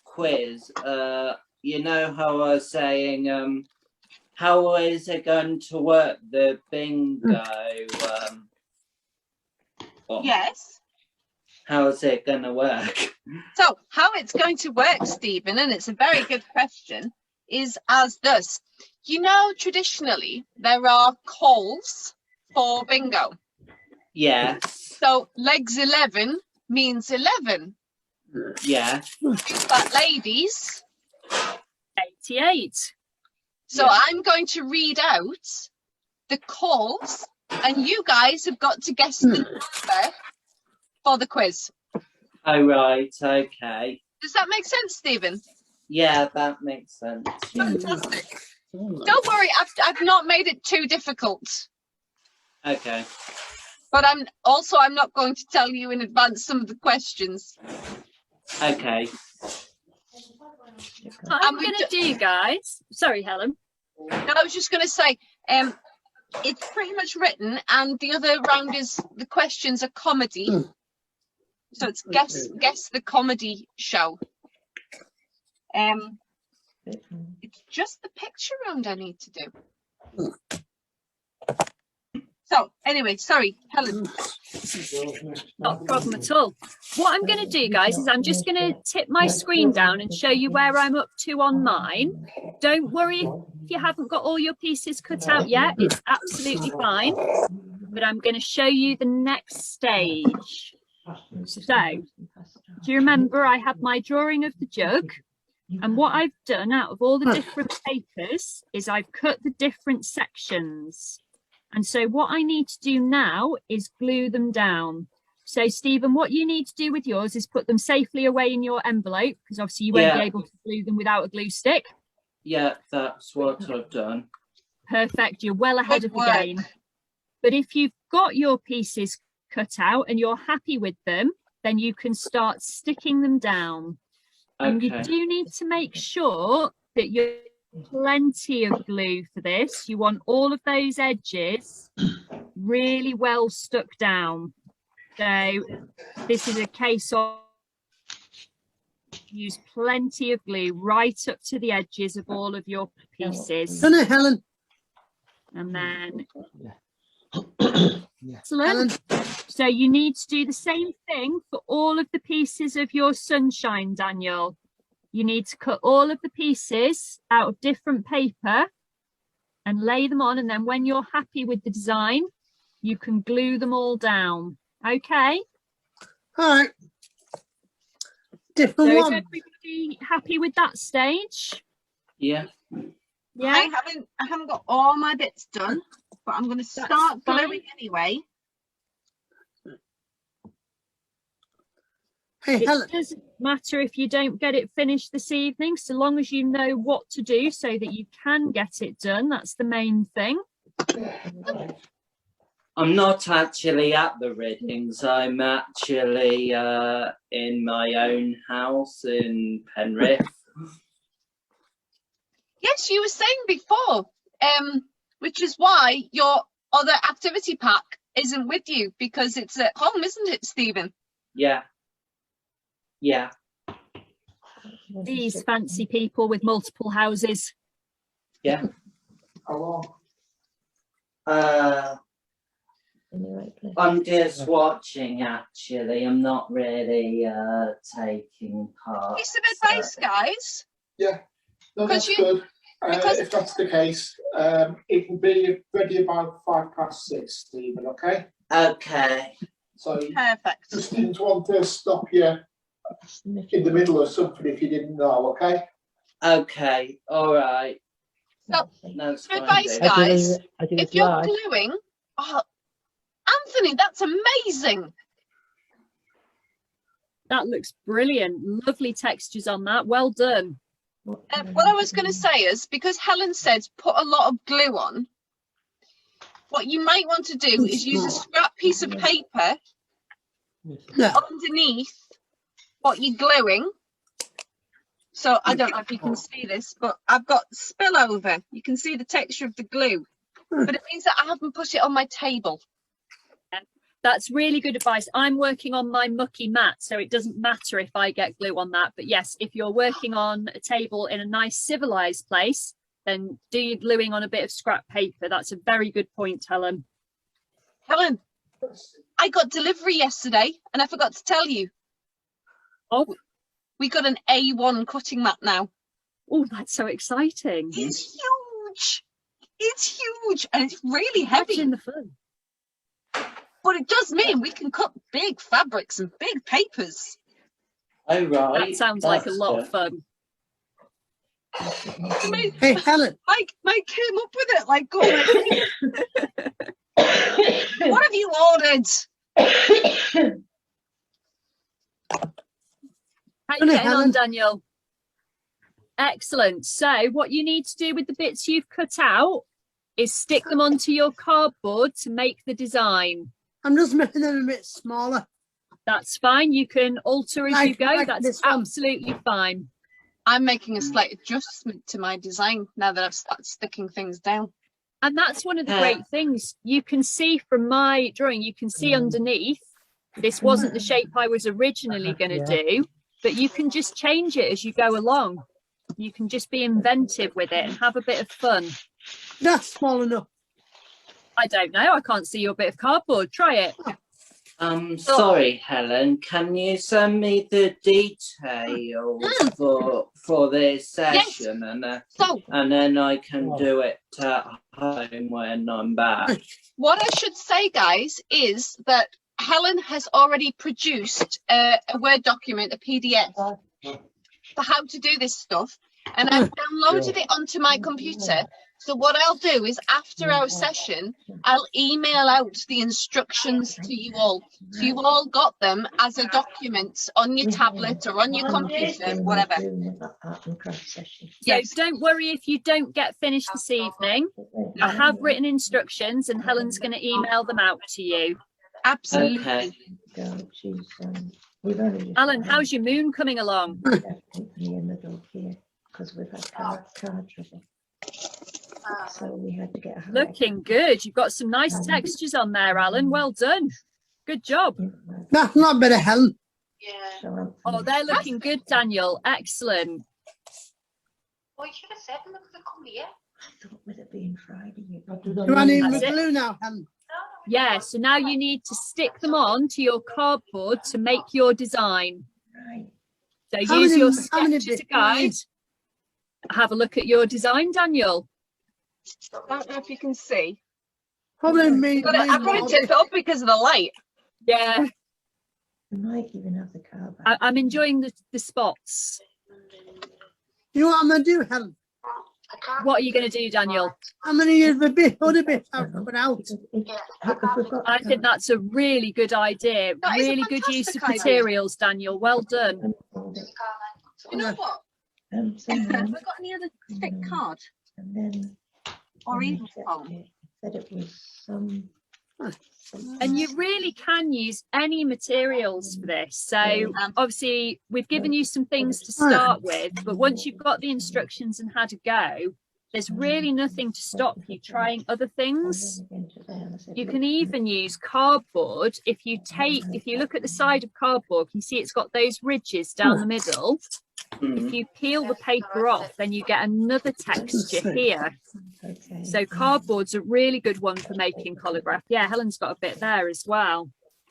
Speaker 3: quiz, you know how I was saying how is it going to work, the bingo
Speaker 1: Yes.
Speaker 3: How is it going to work?
Speaker 1: So how it's going to work, Stephen, and it's a very good question, is as thus. You know, traditionally there are calls for bingo.
Speaker 3: Yes.
Speaker 1: So legs 11 means 11.
Speaker 3: Yeah.
Speaker 1: Is that ladies?
Speaker 2: 88.
Speaker 1: So I'm going to read out the calls and you guys have got to guess the number for the quiz.
Speaker 3: Oh, right. Okay.
Speaker 1: Does that make sense, Stephen?
Speaker 3: Yeah, that makes sense.
Speaker 1: Fantastic. Don't worry, I've not made it too difficult.
Speaker 3: Okay.
Speaker 1: But I'm not going to tell you in advance some of the questions.
Speaker 3: Okay.
Speaker 2: What I'm going to do, guys. Sorry, Helen.
Speaker 1: No, I was just going to say, it's pretty much written, and the other round is the questions are comedy. So it's guess the comedy show. It's just the picture round I need to do. So anyway, sorry, Helen.
Speaker 2: Not a problem at all. What I'm going to do, guys, is I'm just going to tip my screen down and show you where I'm up to on mine. Don't worry if you haven't got all your pieces cut out yet. It's absolutely fine. But I'm going to show you the next stage. So, do you remember I had my drawing of the jug? And what I've done out of all the different papers is I've cut the different sections. And so what I need to do now is glue them down. So Stephen, what you need to do with yours is put them safely away in your envelope, because obviously you won't be able to glue them without a glue stick.
Speaker 3: Yeah, that's what I've done.
Speaker 2: Perfect, you're well ahead of the game. But if you've got your pieces cut out and you're happy with them, then you can start sticking them down.
Speaker 3: Okay.
Speaker 2: And you do need to make sure that you're plenty of glue for this. You want all of those edges really well stuck down. So this is a case of use plenty of glue right up to the edges of all of your pieces.
Speaker 5: Done it, Helen.
Speaker 2: And then excellent. So you need to do the same thing for all of the pieces of your sunshine, Daniel. You need to cut all of the pieces out of different paper and lay them on, and then when you're happy with the design, you can glue them all down. Okay?
Speaker 5: All right. Different
Speaker 2: So
Speaker 5: one.
Speaker 2: is everybody happy with that stage?
Speaker 3: Yeah.
Speaker 2: Yeah.
Speaker 1: I haven't got all my bits done, but I'm going to start gluing anyway.
Speaker 5: Hey, Helen.
Speaker 2: It doesn't matter if you don't get it finished this evening, so long as you know what to do so that you can get it done. That's the main thing.
Speaker 3: I'm not actually at the readings. I'm actually in my own house in Penrith.
Speaker 1: Yes, you were saying before, which is why your other activity pack isn't with you, because it's at home, isn't it, Stephen?
Speaker 3: Yeah. Yeah.
Speaker 2: These fancy people with multiple houses.
Speaker 3: Yeah.
Speaker 4: Hello.
Speaker 8: In the right place.
Speaker 3: I'm just watching, actually. I'm not really taking part.
Speaker 1: Piece of advice, guys.
Speaker 4: Yeah, no, that's
Speaker 1: you-
Speaker 4: good.
Speaker 1: because-
Speaker 4: If that's the case, it will be ready about 6:05, Stephen, okay?
Speaker 3: Okay.
Speaker 4: So
Speaker 1: Perfect.
Speaker 4: just didn't want to stop you in the middle of something if you didn't know, okay?
Speaker 3: Okay. All right.
Speaker 1: So,
Speaker 3: That's
Speaker 1: some
Speaker 3: fine.
Speaker 1: advice,
Speaker 3: Dave.
Speaker 1: guys.
Speaker 6: I do
Speaker 1: If
Speaker 6: it
Speaker 1: you're
Speaker 6: live.
Speaker 1: gluing, oh, Anthony, that's amazing.
Speaker 2: That looks brilliant. Lovely textures on that. Well done.
Speaker 1: What I was going to say is, because Helen said put a lot of glue on, what you might want to do is use a scrap piece of paper
Speaker 5: Yeah.
Speaker 1: underneath what you're gluing. So I don't know if you can see this, but I've got spillover. You can see the texture of the glue, but it means that I haven't put it on my table.
Speaker 2: That's really good advice. I'm working on my mucky mat, so it doesn't matter if I get glue on that. But yes, if you're working on a table in a nice civilized place, then do your gluing on a bit of scrap paper. That's a very good point, Helen.
Speaker 1: Helen, I got delivery yesterday and I forgot to tell you.
Speaker 2: Oh,
Speaker 1: We got an A1 cutting mat now.
Speaker 2: oh, that's so exciting.
Speaker 1: It's huge. It's huge and it's really heavy.
Speaker 2: Imagine the fun.
Speaker 1: But it does mean we can cut big fabrics and big papers.
Speaker 3: Oh, right.
Speaker 2: That sounds like a
Speaker 3: That's
Speaker 2: lot
Speaker 3: good.
Speaker 2: of fun.
Speaker 1: I mean,
Speaker 5: Hey, Helen.
Speaker 1: Mike came up with it like, go on. What have you ordered?
Speaker 2: How you
Speaker 5: Hello,
Speaker 2: getting on,
Speaker 5: Helen.
Speaker 2: Daniel? Excellent. So what you need to do with the bits you've cut out is stick them onto your cardboard to make the design.
Speaker 5: I'm just making them a bit smaller.
Speaker 2: That's fine. You can alter as you go.
Speaker 5: Like
Speaker 2: That's
Speaker 5: this one.
Speaker 2: absolutely fine.
Speaker 1: I'm making a slight adjustment to my design now that I've started sticking things down.
Speaker 2: And that's one of the great things. You can see from my drawing, you can see underneath This wasn't the shape I was originally going to do, but you can just change it as you go along. You can just be inventive with it and have a bit of fun.
Speaker 5: That's small enough.
Speaker 2: I don't know. I can't see your bit of cardboard. Try it.
Speaker 3: Sorry, Helen. Can you send me the details for this session, and then I can do it at home when I'm back?
Speaker 1: What I should say, guys, is that Helen has already produced a Word document, a PDF, for how to do this stuff, and I've downloaded it onto my computer. So what I'll do is after our session, I'll email out the instructions to you all. So you've all got them as a document on your tablet or on your computer, whatever.
Speaker 2: So don't worry if you don't get finished this evening. I have written instructions and Helen's going to email them out to you.
Speaker 1: Absolutely.
Speaker 2: Alan, how's your moon coming along?
Speaker 8: Because we've had car trouble. So we had to get
Speaker 2: looking good. You've got some nice textures on there, Alan. Well done. Good job.
Speaker 5: That's not better, Helen.
Speaker 8: Yeah.
Speaker 2: Oh, they're looking good, Daniel. Excellent.
Speaker 8: Well, you should have said them because they come here. I thought with it being Friday, you
Speaker 5: running with glue now, Helen.
Speaker 2: Yeah, so now you need to stick them on to your cardboard to make your design.
Speaker 8: Right.
Speaker 2: So use your sketch as a guide. Have a look at your design, Daniel.
Speaker 1: I don't know if you can see.
Speaker 5: Probably me.
Speaker 1: I've got to tip it up because of the light.
Speaker 2: Yeah.
Speaker 8: I might even have the car back.
Speaker 2: I'm enjoying the spots.
Speaker 5: You know what I'm going to do, Helen?
Speaker 2: What are you going to do, Daniel?
Speaker 5: I'm going to use the other bit I've put out.
Speaker 2: I think that's a really good idea. Really good use of materials, Daniel. Well done.
Speaker 1: You know what? Have we got any other thick card?
Speaker 8: And then
Speaker 1: or even foam?
Speaker 8: Said it was
Speaker 2: and you really can use any materials for this. So obviously we've given you some things to start with, but once you've got the instructions and how to go, there's really nothing to stop you trying other things. You can even use cardboard. If you look at the side of cardboard, you see it's got those ridges down the middle. If you peel the paper off, then you get another texture here. So cardboard's a really good one for making collagraph. Yeah, Helen's got a bit there as well.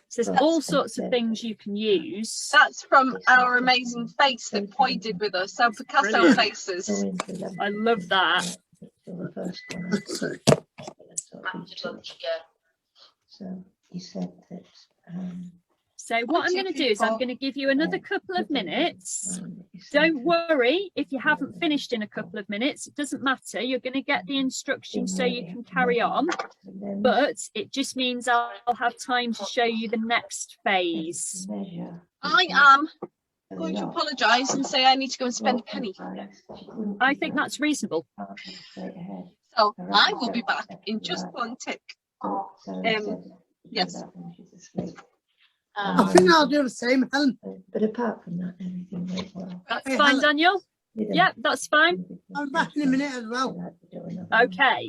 Speaker 2: So there's all sorts of things you can use.
Speaker 1: That's from our amazing face that Poi did with us, our Picasso faces.
Speaker 2: I love that.
Speaker 8: So he said that.
Speaker 2: So what I'm going to do is I'm going to give you another couple of minutes. Don't worry if you haven't finished in a couple of minutes. It doesn't matter. You're going to get the instructions so you can carry on. But it just means I'll have time to show you the next phase.
Speaker 1: I am going to apologise and say I need to go and spend a penny.
Speaker 2: I think that's reasonable.
Speaker 1: So I will be back in just one tick. Yes.
Speaker 5: I think I'll do the same, Helen.
Speaker 8: But apart from that, everything went well.
Speaker 2: That's fine, Daniel. Yeah, that's fine.
Speaker 5: I'm back in a minute as well.
Speaker 2: Okay,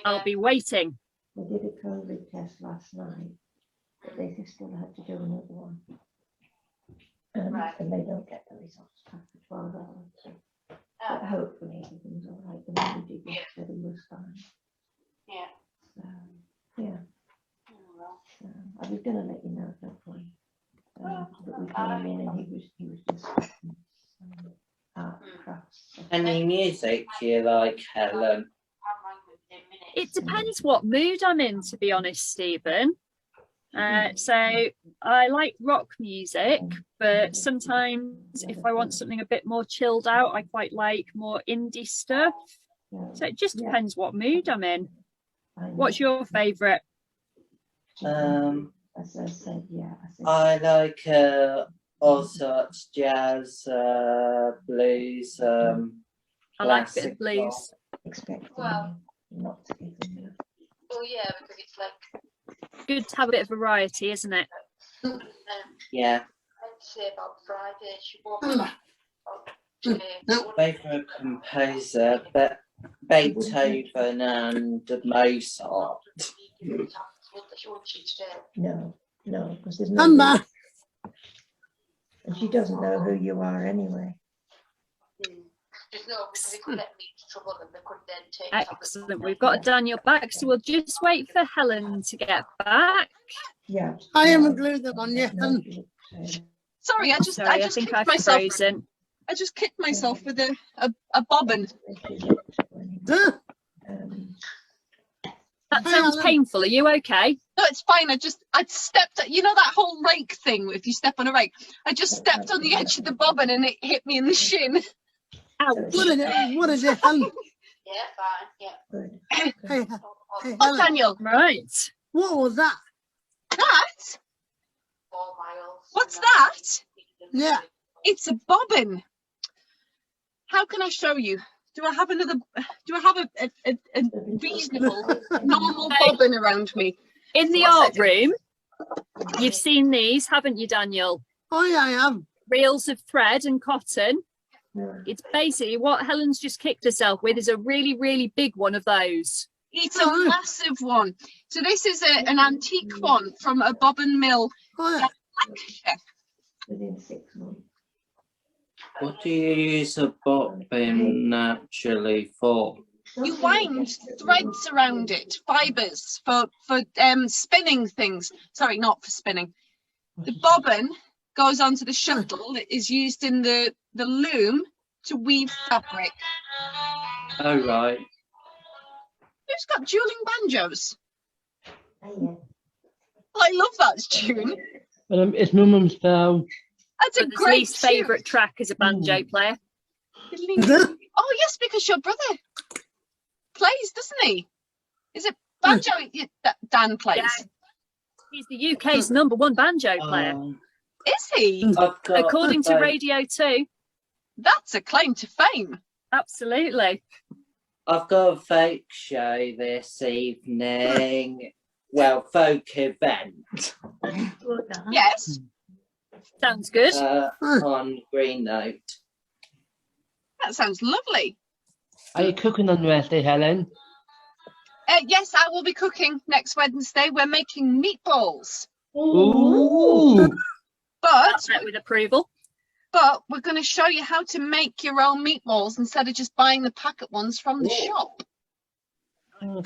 Speaker 2: I'll be waiting.
Speaker 8: We did a COVID test last night, but they still had to do another one. And they don't get the results after 12 hours. So. But hopefully everything's all right. The one we did yesterday was fine. Yeah. So, yeah. I was going to let you know at that point. But we came in and he was just art crafts.
Speaker 3: Any music you like, Helen?
Speaker 2: It depends what mood I'm in, to be honest, Stephen. So I like rock music, but sometimes if I want something a bit more chilled out, I quite like more indie stuff. So it just depends what mood I'm in. What's your favourite?
Speaker 8: As I said,
Speaker 3: I like all sorts, jazz, blues,
Speaker 2: I like a bit of blues.
Speaker 8: Not to give them.
Speaker 10: Oh yeah, because it's like
Speaker 2: good to have a bit of variety, isn't it?
Speaker 3: Yeah.
Speaker 10: I'd say about Friday. She won't.
Speaker 3: Favourite composer, but Beethoven and Mozart.
Speaker 8: No, No, because there's
Speaker 5: I'm
Speaker 8: no.
Speaker 5: back.
Speaker 8: And she doesn't know who you are anyway.
Speaker 10: Just no, because it could get me into trouble and they could then take.
Speaker 2: Excellent. We've got Daniel back, so we'll just wait for Helen to get back.
Speaker 8: Yeah.
Speaker 5: I haven't glued them on yet.
Speaker 1: Sorry, I
Speaker 2: think
Speaker 1: kicked
Speaker 2: I've
Speaker 1: myself.
Speaker 2: frozen.
Speaker 1: I just kicked myself with a bobbin.
Speaker 5: Huh?
Speaker 2: That sounds painful. Are you okay?
Speaker 1: No, it's fine. I stepped, you know that whole rake thing, if you step on a rake, I just stepped on the edge of the bobbin and it hit me in the shin.
Speaker 2: Ouch.
Speaker 5: What is it, Helen?
Speaker 10: Yeah, fine. Yeah.
Speaker 5: Hey,
Speaker 1: Oh,
Speaker 5: Helen,
Speaker 1: Daniel.
Speaker 2: Right.
Speaker 5: what was that?
Speaker 1: That?
Speaker 10: 4 miles.
Speaker 1: What's that?
Speaker 5: Yeah.
Speaker 1: It's a bobbin. How can I show you? Do I have a reasonable, normal bobbin around me?
Speaker 2: In the art room, you've seen these, haven't you, Daniel?
Speaker 5: Oh, yeah, I am.
Speaker 2: Reels of thread and cotton. It's basically what Helen's just kicked herself with is a really, really big one of those.
Speaker 1: It's a massive one. So this is an antique one from a bobbin mill
Speaker 5: Oh,
Speaker 1: in
Speaker 5: yeah.
Speaker 1: Lancashire.
Speaker 8: Within 6 months.
Speaker 3: What do you use a bobbin naturally for?
Speaker 1: You wind threads around it, fibres for spinning things. Sorry, not for spinning. The bobbin goes onto the shuttle. It is used in the loom to weave fabric.
Speaker 3: Oh, right.
Speaker 1: Who's got dueling banjos?
Speaker 8: Oh,
Speaker 1: I love that tune.
Speaker 6: It's my mum's phone.
Speaker 1: That's a
Speaker 2: But his
Speaker 1: great
Speaker 2: least
Speaker 1: tune.
Speaker 2: favourite track as a banjo player.
Speaker 1: Oh yes, because your brother plays, doesn't he? Is it banjo that Dan plays?
Speaker 2: Yeah. He's the UK's #1 banjo player.
Speaker 1: Is he?
Speaker 2: According to Radio 2.
Speaker 1: That's a claim to fame.
Speaker 2: Absolutely.
Speaker 3: I've got a folk show this evening. Well, folk event.
Speaker 1: Yes.
Speaker 2: Sounds good.
Speaker 3: On Green Note.
Speaker 1: That sounds lovely.
Speaker 6: Are you cooking on Wednesday, Helen?
Speaker 1: Yes, I will be cooking next Wednesday. We're making meatballs.
Speaker 6: Ooh.
Speaker 1: But
Speaker 2: with approval.
Speaker 1: But we're going to show you how to make your own meatballs instead of just buying the packet ones from the shop.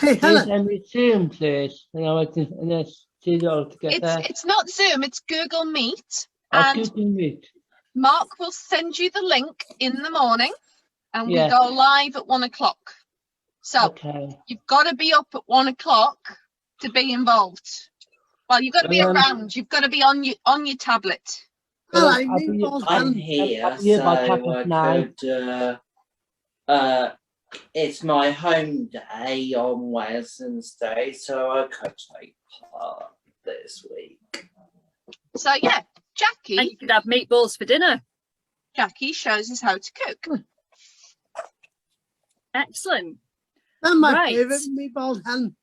Speaker 5: Hey, Helen.
Speaker 6: Send me Zoom, please. And let's see all together.
Speaker 1: It's not Zoom, it's Google Meet.
Speaker 6: I'll
Speaker 1: And
Speaker 6: Google Meet.
Speaker 1: Mark will send you the link in the morning and
Speaker 6: Yeah.
Speaker 1: we go live at 1 o'clock. So you've got to be up at 1 o'clock to be involved. Well, you've got to be around. You've got to be on your tablet.
Speaker 3: I'm here, so I could. It's my home day on Wednesday, so I could take part this week.
Speaker 1: So yeah, Jackie.
Speaker 2: And you could have meatballs for dinner.
Speaker 1: Jackie shows us how to cook.
Speaker 2: Excellent.
Speaker 5: They're my
Speaker 2: Right.
Speaker 5: favourite meatballs, Helen.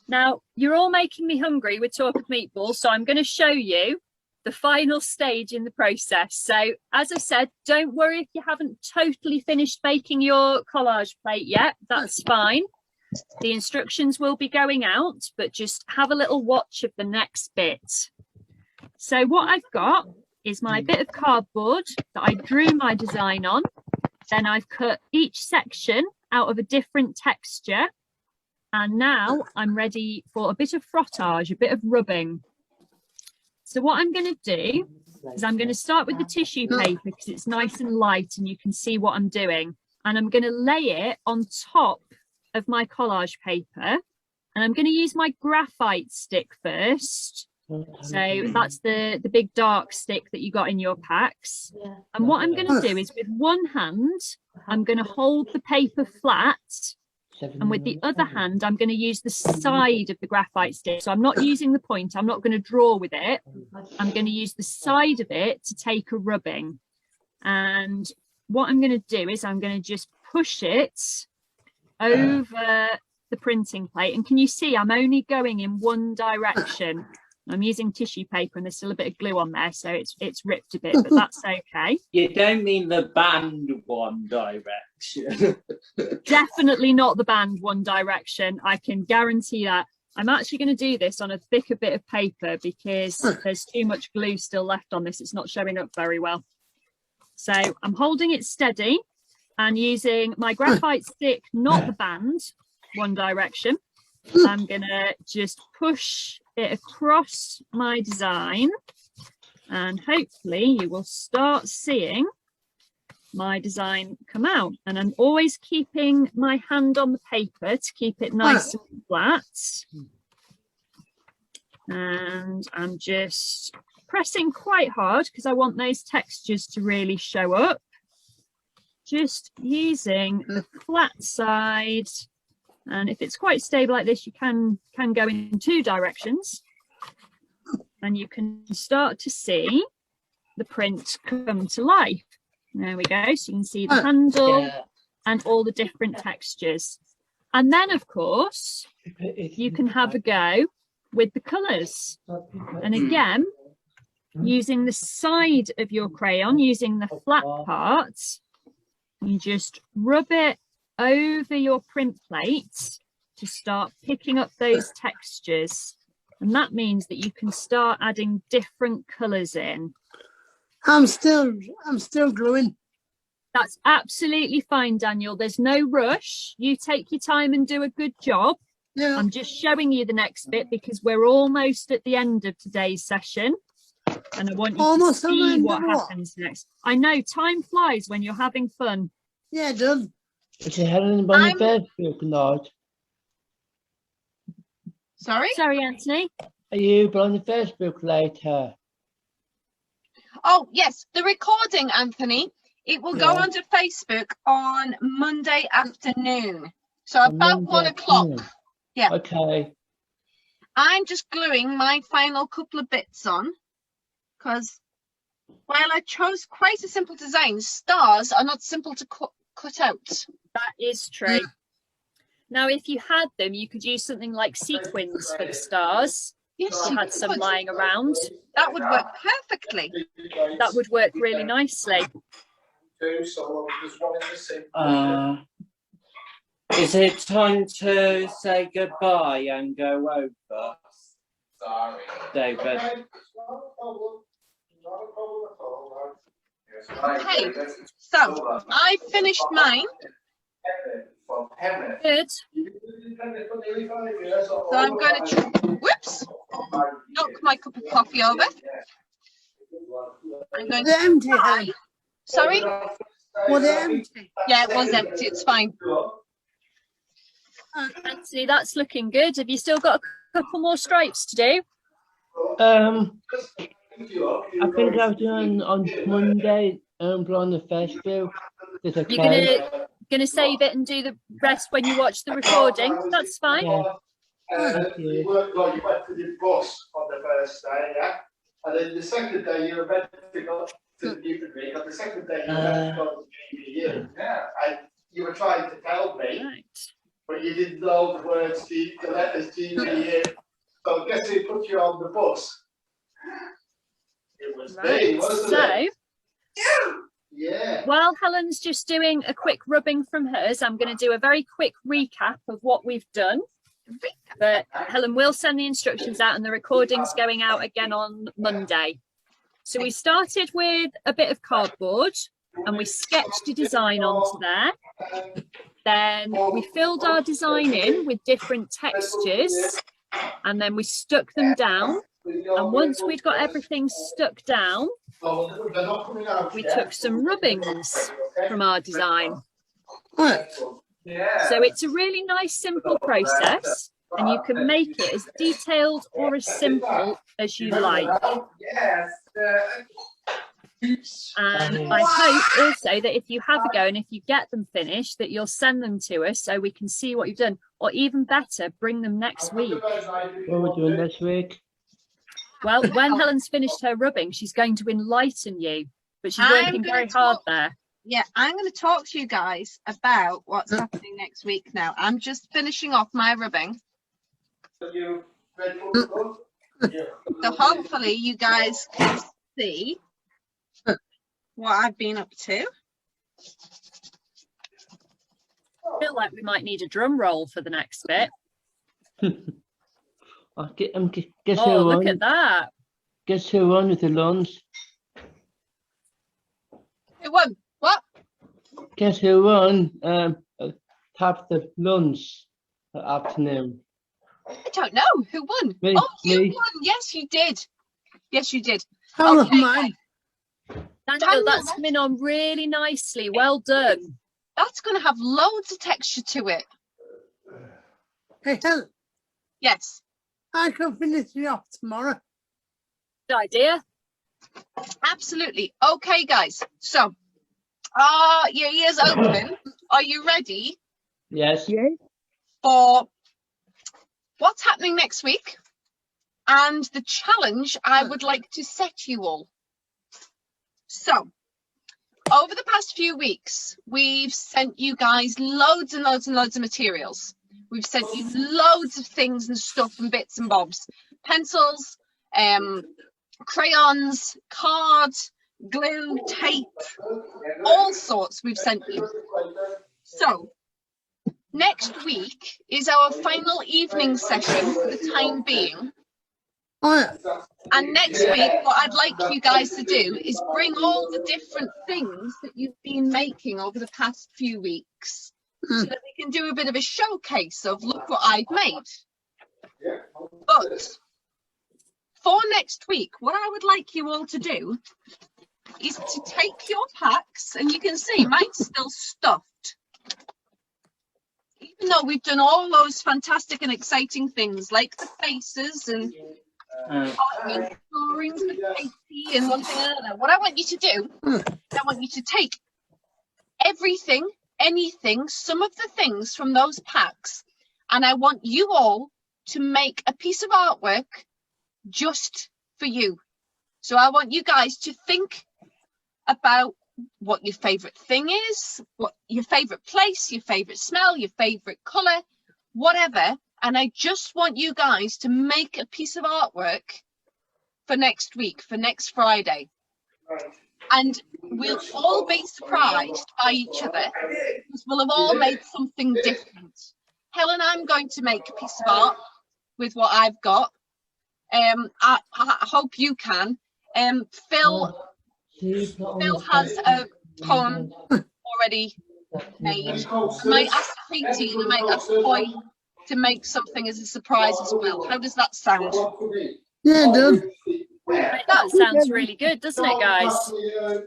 Speaker 2: Now, you're all making me hungry with talk of meatballs, so I'm going to show you the final stage in the process. So, as I said, don't worry if you haven't totally finished baking your collage plate yet. That's fine. The instructions will be going out, but just have a little watch of the next bit. So what I've got is my bit of cardboard that I drew my design on. Then I've cut each section out of a different texture. And now I'm ready for a bit of frottage, a bit of rubbing. So what I'm going to do is I'm going to start with the tissue paper because it's nice and light and you can see what I'm doing. And I'm going to lay it on top of my collage paper. And I'm going to use my graphite stick first. So that's the big dark stick that you got in your packs. And what I'm going to do is with one hand, I'm going to hold the paper flat. And with the other hand, I'm going to use the side of the graphite stick. So I'm not using the point. I'm not going to draw with it. I'm going to use the side of it to take a rubbing. And what I'm going to do is I'm going to just push it over the printing plate. And can you see I'm only going in one direction? I'm using tissue paper and there's still a bit of glue on there, so it's ripped a bit, but that's okay.
Speaker 3: You don't mean the band One Direction?
Speaker 2: Definitely not the band One Direction. I can guarantee that. I'm actually going to do this on a thicker bit of paper because there's too much glue still left on this. It's not showing up very well. So I'm holding it steady and using my graphite stick, not the band, one direction. I'm going to just push it across my design and hopefully you will start seeing my design come out. And I'm always keeping my hand on the paper to keep it nice and flat. And I'm just pressing quite hard because I want those textures to really show up. Just using the flat side. And if it's quite stable like this, you can go in 2 directions. And you can start to see the print come to life. There we go. So you can see the handle and all the different textures. And then, of course, you can have a go with the colours. And again, using the side of your crayon, using the flat parts, you just rub it over your print plate to start picking up those textures. And that means that you can start adding different colours in.
Speaker 5: I'm still gluing.
Speaker 2: That's absolutely fine, Daniel. There's no rush. You take your time and do a good job.
Speaker 5: Yeah.
Speaker 2: I'm just showing you the next bit because we're almost at the end of today's session. And I want you to see what happens next. I know, time flies when you're having fun.
Speaker 5: Yeah, it does.
Speaker 6: Is Helen on the Facebook tonight?
Speaker 1: Sorry?
Speaker 2: Sorry, Anthony.
Speaker 6: Are you on the Facebook later?
Speaker 1: Oh, yes, the recording, Anthony. It will go onto Facebook on Monday afternoon. So about 1 o'clock. Yeah.
Speaker 6: Okay.
Speaker 1: I'm just gluing my final couple of bits on because while I chose quite a simple design, stars are not simple to cut out.
Speaker 2: That is true. Now, if you had them, you could use something like sequins for the stars.
Speaker 1: Yes,
Speaker 2: you had some lying around.
Speaker 1: That would work perfectly.
Speaker 2: That would work really nicely.
Speaker 3: Is it time to say goodbye and go over? Sorry, David.
Speaker 1: Okay, so I finished mine.
Speaker 2: Good.
Speaker 1: So I'm going to, whoops, knock my cup of coffee over. I'm going to
Speaker 5: empty.
Speaker 1: Sorry?
Speaker 5: Was it empty?
Speaker 1: Yeah, it was empty. It's fine.
Speaker 2: Anthony, that's looking good. Have you still got a couple more stripes to do?
Speaker 6: I think I've done on Monday on the Facebook.
Speaker 2: You're gonna save it and do the rest when you watch the recording. That's fine.
Speaker 4: You worked like you went to the bus on the first day, yeah? And then the second day you were meant to go to the Newton Week, and the second day you were meant to go to GPU. Yeah. And you were trying to tell me, but you didn't know the words, the letters GPU. So guess who put you on the bus? It was me, wasn't it? Yeah.
Speaker 2: While Helen's just doing a quick rubbing from hers, I'm going to do a very quick recap of what we've done. But Helen will send the instructions out and the recording's going out again on Monday. So we started with a bit of cardboard and we sketched a design onto there. Then we filled our design in with different textures and then we stuck them down. And once we'd got everything stuck down, we took some rubbings from our design. So it's a really nice, simple process, and you can make it as detailed or as simple as you like. And I hope also that if you have a go and if you get them finished, that you'll send them to us so we can see what you've done, or even better, bring them next week.
Speaker 6: What are we doing next week?
Speaker 2: Well, when Helen's finished her rubbing, she's going to enlighten you, but she's working very hard there.
Speaker 1: Yeah, I'm going to talk to you guys about what's happening next week now. I'm just finishing off my rubbing. So hopefully you guys can see what I've been up to.
Speaker 2: I feel like we might need a drum roll for the next bit.
Speaker 6: Guess
Speaker 2: Oh,
Speaker 6: who
Speaker 2: look
Speaker 6: won?
Speaker 2: at that.
Speaker 6: Guess who won with the lunch?
Speaker 1: Who won? What?
Speaker 6: Guess who won? Half the lunch that afternoon.
Speaker 1: I don't know. Who won?
Speaker 6: Me,
Speaker 1: Oh, you
Speaker 6: me.
Speaker 1: won. Yes, you did. Yes, you did.
Speaker 5: How
Speaker 1: Okay,
Speaker 5: mine?
Speaker 2: Daniel, that's coming on really nicely. Well done.
Speaker 1: That's going to have loads of texture to it.
Speaker 5: Hey, Helen,
Speaker 1: Yes,
Speaker 5: I can finish it off tomorrow.
Speaker 2: Good idea.
Speaker 1: absolutely. Okay, guys. So, your ears open. Are you ready
Speaker 6: Yes.
Speaker 9: Yes.
Speaker 1: for what's happening next week and the challenge I would like to set you all? So, over the past few weeks, we've sent you guys loads and loads and loads of materials. We've sent you loads of things and stuff and bits and bobs. Pencils, crayons, cards, glue, tape, all sorts we've sent you. So, next week is our final evening session for the time being.
Speaker 5: Oh, yeah.
Speaker 1: And next week, what I'd like you guys to do is bring all the different things that you've been making over the past few weeks so that we can do a bit of a showcase of look what I've made. But for next week, what I would like you all to do is to take your packs, and you can see mine's still stuffed. Even though we've done all those fantastic and exciting things like the faces and drawings with Katie and one thing and another. What I want you to do, I want you to take everything, anything, some of the things from those packs, and I want you all to make a piece of artwork just for you. So I want you guys to think about what your favorite thing is, what your favorite place, your favorite smell, your favorite color, whatever. And I just want you guys to make a piece of artwork for next week, for next Friday. And we'll all be surprised by each other because we'll have all made something different. Helen, I'm going to make a piece of art with what I've got. I hope you can. Phil has a poem already made. I might ask Katie and I might ask Boy to make something as a surprise as well. How does that sound?
Speaker 5: Yeah, dude.
Speaker 2: That sounds really good, doesn't it, guys?
Speaker 1: So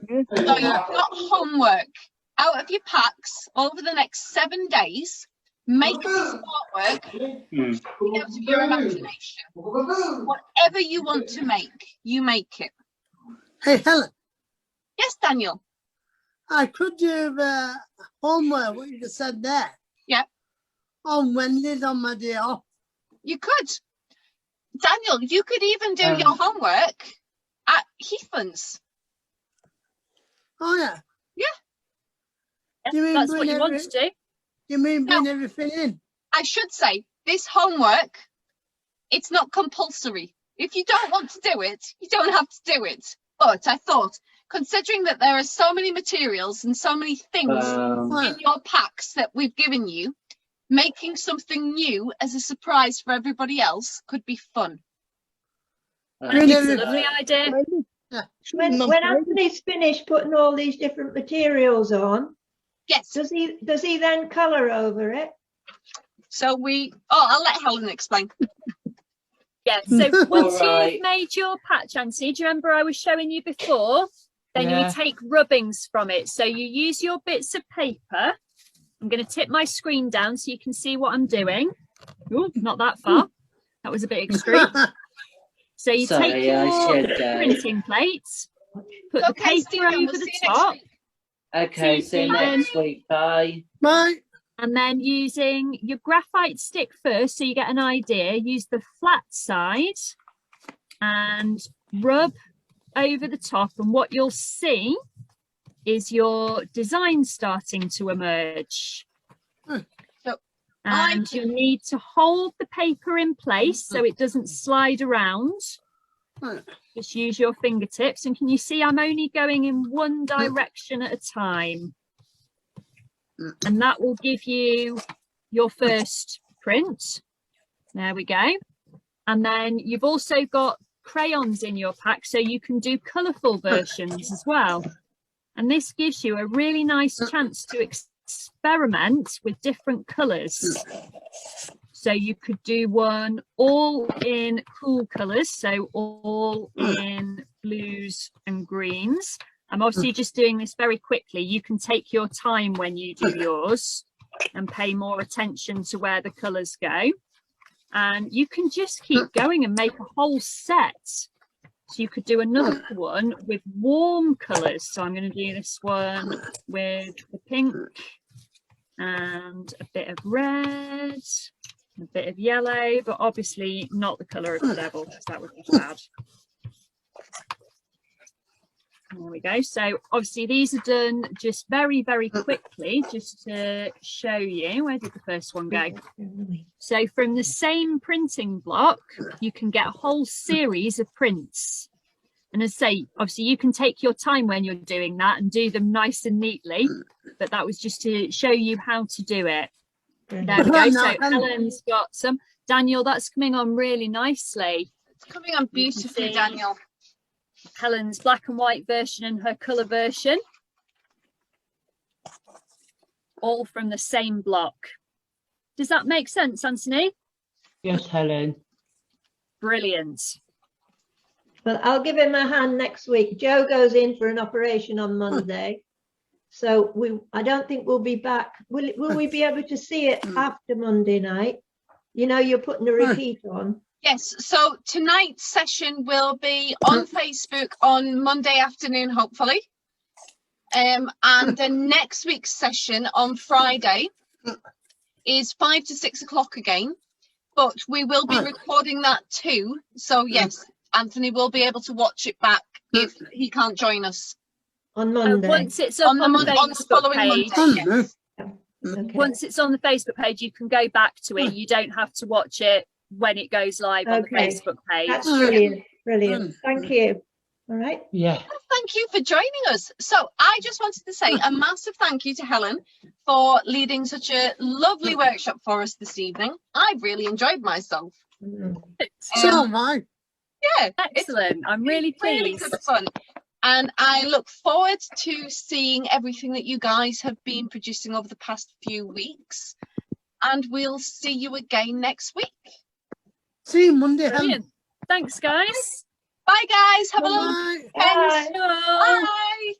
Speaker 1: you've got homework out of your packs over the next 7 days. Make a piece of artwork out of your imagination. Whatever you want to make, you make it.
Speaker 5: Hey, Helen,
Speaker 1: Yes, Daniel.
Speaker 5: I could do homework, what you just said there.
Speaker 1: Yeah.
Speaker 5: On Wednesdays on my day off.
Speaker 1: You could. Daniel, you could even do your homework at Heathlands.
Speaker 5: Oh, yeah.
Speaker 1: Yeah.
Speaker 5: You mean
Speaker 2: That's what you want to do.
Speaker 5: You mean bring everything in?
Speaker 1: I should say, this homework, it's not compulsory. If you don't want to do it, you don't have to do it. But I thought, considering that there are so many materials and so many things in your packs that we've given you, making something new as a surprise for everybody else could be fun.
Speaker 2: It's a lovely idea.
Speaker 8: When Anthony's finished putting all these different materials on,
Speaker 1: yes,
Speaker 8: does he then colour over it?
Speaker 1: So I'll let Helen explain.
Speaker 2: Yeah, so once you've made your patch, Anthony, do you remember I was showing you before? Then you take rubbings from it. So you use your bits of paper. I'm going to tip my screen down so you can see what I'm doing. Oh, not that far. That was a bit extreme. So you take your printing plates, put the paper over the top.
Speaker 3: Okay, see you next week. Bye.
Speaker 5: Bye.
Speaker 2: And then using your graphite stick first, so you get an idea, use the flat side and rub over the top. And what you'll see is your design starting to emerge. And you'll need to hold the paper in place so it doesn't slide around. Just use your fingertips. And can you see I'm only going in one direction at a time? And that will give you your first print. There we go. And then you've also got crayons in your pack, so you can do colourful versions as well. And this gives you a really nice chance to experiment with different colours. So you could do one all in cool colours, so all in blues and greens. I'm obviously just doing this very quickly. You can take your time when you do yours and pay more attention to where the colours go. And you can just keep going and make a whole set. So you could do another one with warm colours. So I'm going to do this one with the pink and a bit of red, a bit of yellow, but obviously not the colour of the devil, because that would be bad. There we go. So obviously these are done just very, very quickly, just to show you. Where did the first one go? So from the same printing block, you can get a whole series of prints. And as I say, obviously you can take your time when you're doing that and do them nice and neatly, but that was just to show you how to do it. There we go. So Helen's got some. Daniel, that's coming on really nicely.
Speaker 1: It's coming on beautifully, Daniel.
Speaker 2: Helen's black and white version and her colour version. All from the same block. Does that make sense, Anthony?
Speaker 6: Yes, Helen.
Speaker 2: Brilliant.
Speaker 7: Well, I'll give him a hand next week. Joe goes in for an operation on Monday. So I don't think we'll be back. Will we be able to see it after Monday night? You know, you're putting a repeat on.
Speaker 1: Yes, so tonight's session will be on Facebook on Monday afternoon, hopefully. And then next week's session on Friday is 5 to 6 o'clock again. But we will be recording that too. So yes, Anthony will be able to watch it back if he can't join us.
Speaker 7: On Monday.
Speaker 2: Once it's up on the Facebook page.
Speaker 1: Monday, yes.
Speaker 7: Okay.
Speaker 2: Once it's on the Facebook page, you can go back to it. You don't have to watch it when it goes live on the Facebook page.
Speaker 7: That's brilliant. Brilliant. Thank you. All right.
Speaker 6: Yeah.
Speaker 1: Well, thank you for joining us. So I just wanted to say a massive thank you to Helen for leading such a lovely workshop for us this evening. I really enjoyed myself.
Speaker 5: So am I.
Speaker 1: Yeah,
Speaker 2: Excellent. I'm really pleased.
Speaker 1: Really good fun. And I look forward to seeing everything that you guys have been producing over the past few weeks. And we'll see you again next week.
Speaker 5: See you Monday.
Speaker 2: Brilliant. Thanks, guys.
Speaker 1: Bye, guys. Have a lovely weekend.
Speaker 7: Bye.
Speaker 1: Bye.